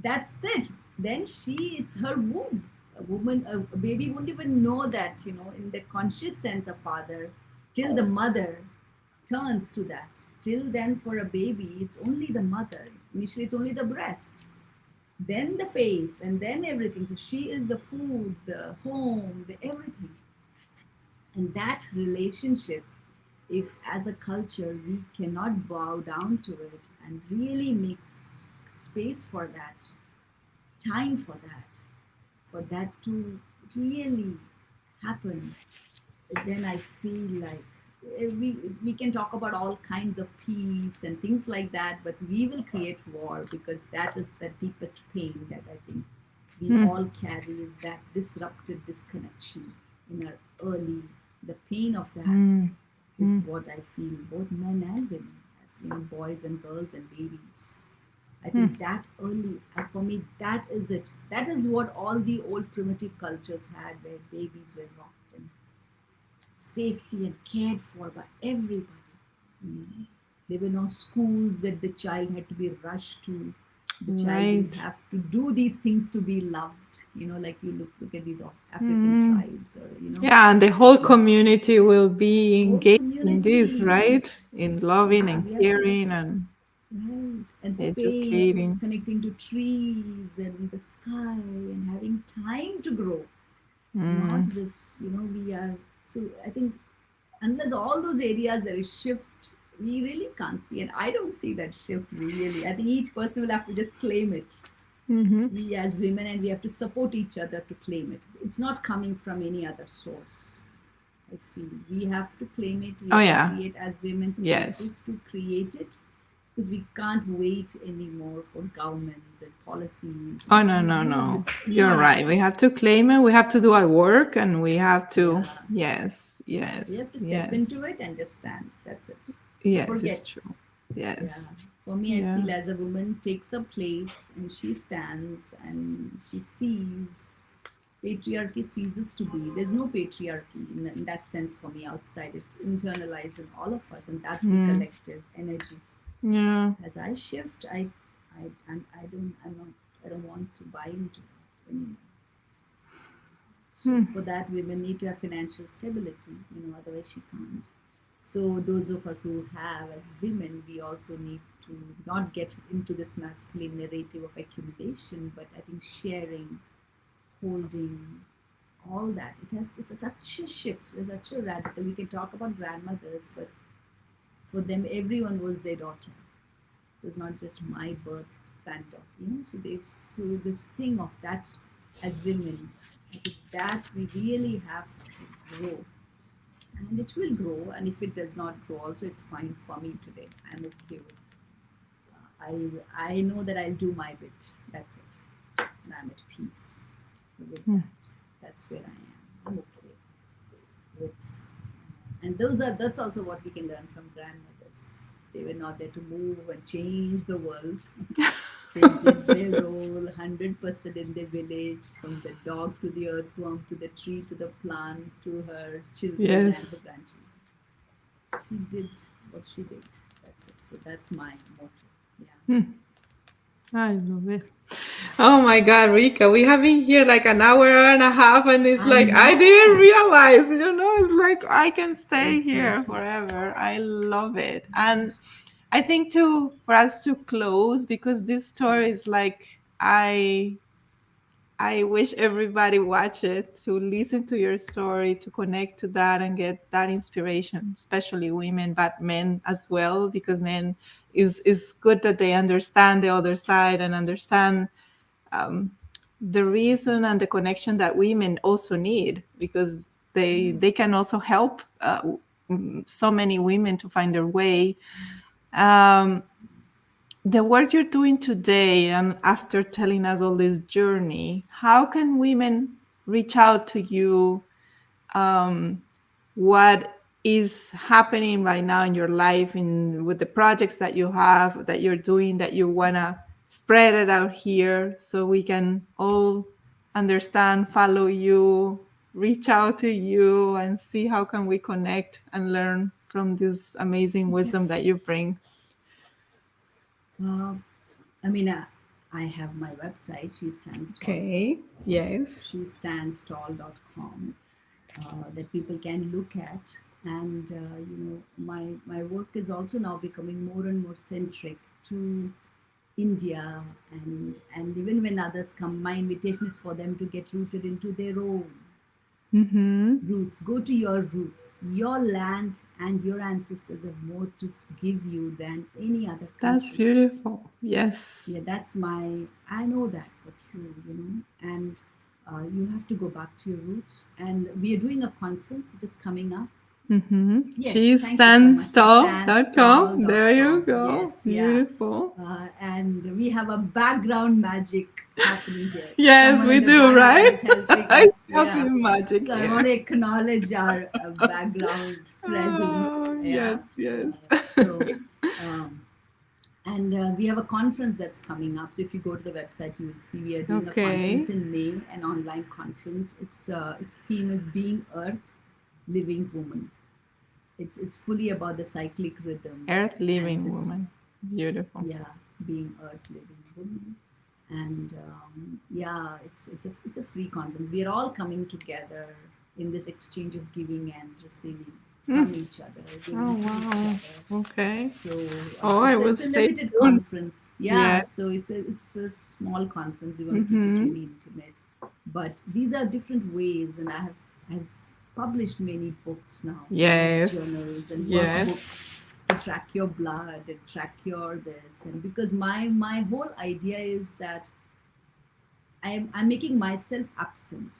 that's it. Then it's her womb. A baby wouldn't even know that, in the conscious sense of father, till the mother turns to that. Till then, for a baby, it's only the mother. Initially, it's only the breast, then the face, and then everything. So she is the food, the home, the everything. And that relationship, if as a culture we cannot bow down to it and really make space for that, time for that to really happen, then I feel like we can talk about all kinds of peace and things like that, but we will create war, because that is the deepest pain that I think we Hmm. all carry, is that disrupted disconnection in our early. The pain of that Hmm. is Hmm. what I feel, both men and women, as boys and girls and babies. I Hmm. think that early, for me, that is it. That is what all the old primitive cultures had, where babies were rocked and safety and cared for by everybody. Mm. There were no schools that the child had to be rushed to. The child didn't Right. have to do these things to be loved. Like you look at these African Hmm. tribes, or Yeah, and the whole the community will be whole engaged in this, community. right? In loving Yeah, and we have to caring and right, and space, educating. connecting to trees and the sky, and having time to grow. Not Mm. this, we are. So I think unless all those areas there is shift, we really can't see, and I don't see that shift really. I think each person will have to just claim it, Hmm. we as women, and we have to support each other to claim it. It's not coming from any other source. I feel we have to claim it. We Oh, have to yeah. create as women Yes. spaces to create it, because we can't wait anymore for governments and policies Oh, and no, no, all of no. this. It's You're not right. We happening. have to claim it. We have to do our work and we have to, Yeah, yes, yeah, we yes, have to step into yes, it and just stand. That's it. yes, it's Forget. true. Yeah, Yes. for me, I Yeah. feel as a woman takes a place and she stands and she sees, patriarchy ceases to be. There's no patriarchy in that sense for me outside. It's internalized in all of us, and that's the Mm. collective energy. Yeah. As I shift, I don't want to buy into that anymore. So Hmm. for that, women need to have financial stability. Otherwise she can't. So those of us who have, as women, we also need to not get into this masculine narrative of accumulation, but I think sharing, holding, all that. This is such a shift. It's such a radical. We can talk about grandmothers, but for them, everyone was their daughter. It was not just my birth granddaughter. So this thing of that, as women, I think that we really have to grow, and it will grow. And if it does not grow, also it's fine for me today. I'm okay with. I know that I'll do my bit. That's it, and I'm at peace with Hmm. that. That's where I am. I'm okay with. And that's also what we can learn from grandmothers. They were not there to move and change the world. They did their role 100% in the village, from the dog to the earthworm to the tree to the plant to her children and her Yes. grandchildren. She did what she did. That's it. So that's my motto. Yeah. Hmm. I love it. Oh my God, Rika, we have been here like an hour and a half, and it's I like I didn't know. realize, it's like I can It's so stay here pretty. forever. I love it. And I think for us to close, because this story is like I wish everybody watch it, to listen to your story, to connect to that and get that inspiration, especially women, but men as well, because men is good that they understand the other side and understand um, the reason and the connection that women also need, because they can also help so many women to find their way. Um, the work you're doing today, and after telling us all this journey, how can women reach out to you? um, what is happening right now in your life, in with the projects that you have, that you're doing, that you want to spread it out here so we can all understand, follow you, reach out to you, and see how can we connect and learn from this amazing Yeah. wisdom that you bring. Uh, I mean, I have my website, she stands tall. Okay. Yes. Shestandstall.com, that people can look at. And my work is also now becoming more and more centric to India, and even when others come, my invitation is for them to get rooted into their own Mm-hmm. roots. Go to your roots. Your land and your ancestors have more to give you than any other That's country. beautiful. Yes. Yeah, that's my, I know that for true, and you have to go back to your roots. And we are doing a conference, it is coming up. Mm-hmm. Yes, She thank you so much. stands She tall. stands Com. There you tall.com. go. Yes, yeah. Beautiful. And we have a background magic happening here. Yes, Someone we in the do, background right? is helping I us. love Yeah. your magic So I want here. to acknowledge our background presence. Oh, Yeah. yes, yes. So, um, and we have a conference that's coming up. So if you go to the website, you will see we are doing a conference Okay. in May, an online conference. Its theme is Being Earth, Living Woman. It's fully about the cyclic rhythm Earth and living this, woman. Beautiful. yeah, being Earth, living woman. And yeah, it's a free conference. We are all coming together in this exchange of giving and receiving from Mm. each other, Oh, giving to each wow. other. Okay. So Oh, I will it's a stay limited tuned. conference. Yeah, Yes. so it's a small conference. We want to keep it Mm-hmm. really intimate. But these are different ways, and I've published many books now, journals Yes. and Yes. workbooks to track your blood and track your this. And because my whole idea is that I'm making myself absent,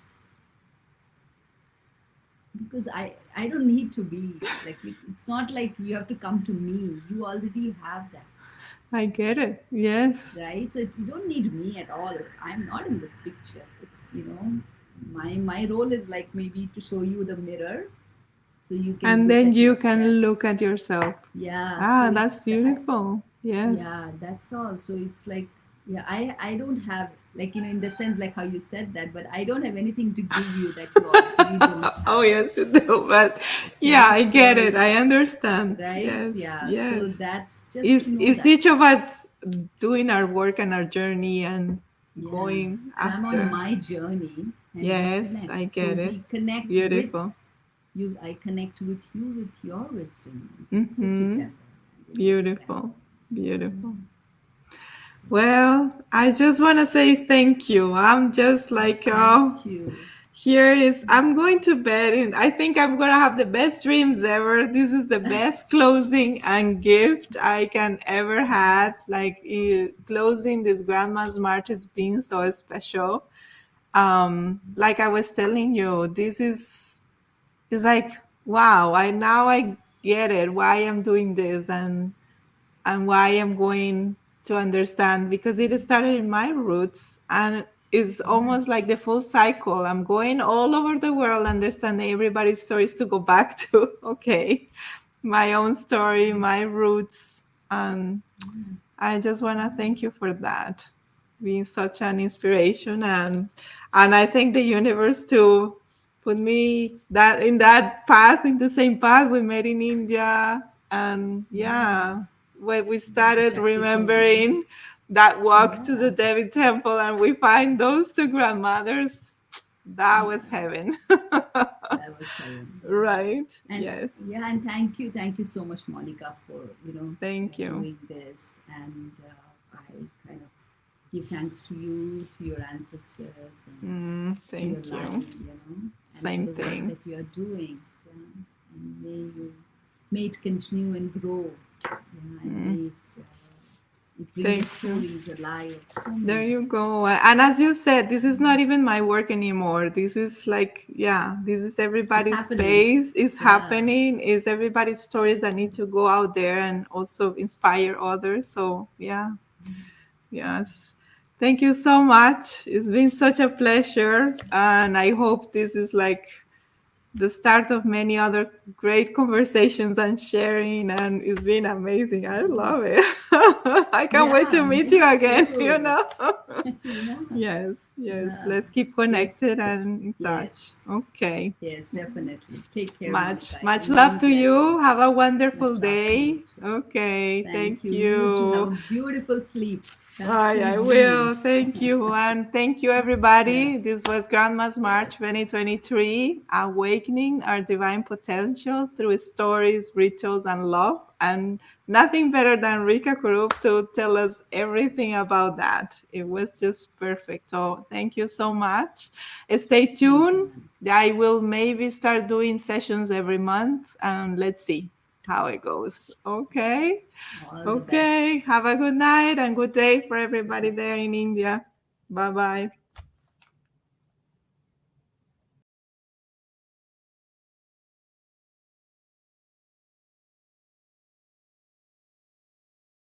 because I don't need to be like it's not like you have to come to me. You already have that, I get it. Yes. right? So it's, you don't need me at all. I'm not in this picture. It's, my role is like maybe to show you the mirror so you can And look then at you can yourself. look at yourself. Yeah, so Ah, it's that's that. beautiful. Yes. Yeah, that's all. So it's like, yeah, I don't have, like, in the sense like how you said that, but I don't have anything to give you that you already don't Oh, have. yes, you do. But yeah, Okay, I get it. so, I understand. right, Yes, yeah, so yes. that's just to know Is that. each of us doing our work and our journey and Yeah, going so I'm on after? my journey and we Yes, connect. I So get it. we connect with Beautiful. you, I connect with you with your wisdom, and we sit Mm-hmm. together, connect. Beautiful. Yeah. Beautiful. So Well, I just want to say thank you. I'm just like, thank oh, you. here is, I'm going to bed and I think I'm going to have the best dreams ever. This is the best closing and gift I can ever had. Like closing this Grandma's March has been so special. Like I was telling you, this is like, wow, I get it, why I'm doing this, and why I'm going to understand, because it started in my roots and it's almost like the full cycle. I'm going all over the world, understanding everybody's stories to go back to, okay, my own story, my roots. And I just want to thank you for that, being such an inspiration. And I thank the universe to put me that in that path, in the same path we met in India. And Yeah, yeah, when we the started Shakti Purnima. remembering that walk to the Yeah, Devi temple and we find those two grandmothers, that was yeah, heaven. that was heaven. Yeah, Right? and Yes. yeah, and thank you so much, Monica, for Thank you. doing this. And I kind of give thanks to you, to your ancestors, and to your Thank you. line, and for Same the work thing. that you are doing. Yeah? And may it continue and grow. Yeah, and Mm, may it bring the Thank you. stories alive. So There many. you go. And as you said, this is not even my work anymore. This is like, yeah, this is It's everybody's happening. space. It's Yeah. happening. It's everybody's stories that need to go out there and also inspire others. So, yeah, yes. Thank you so much. It's been such a pleasure. And I hope this is like the start of many other great conversations and sharing, and it's been amazing. I love it. I can't wait to Yeah, meet me you again, you too. know. Yeah. Yes, yes, Yeah. let's keep Take, connected and in touch. yes. Okay. Yes, definitely. Take care, Monica, Much and love many to you. Have blessings. a Much wonderful love to you day. too. Okay, Thank thank you. You too. Have a you. beautiful sleep. Have I sweet will. dreams. Thank you. And thank you, Yeah. everybody. This was Grandma's March Yes. 2023, Awakening Our Divine Potential Through Stories, Rituals, and Love. And nothing better than Rika Kurup to tell us everything about that. It was just perfect. So thank you so much. Stay Thank you, tuned. man. I will maybe start doing sessions every month, and let's see how it goes. Okay. All the best. Okay. Have a good night and good day for Good everybody night. there in India. Bye bye.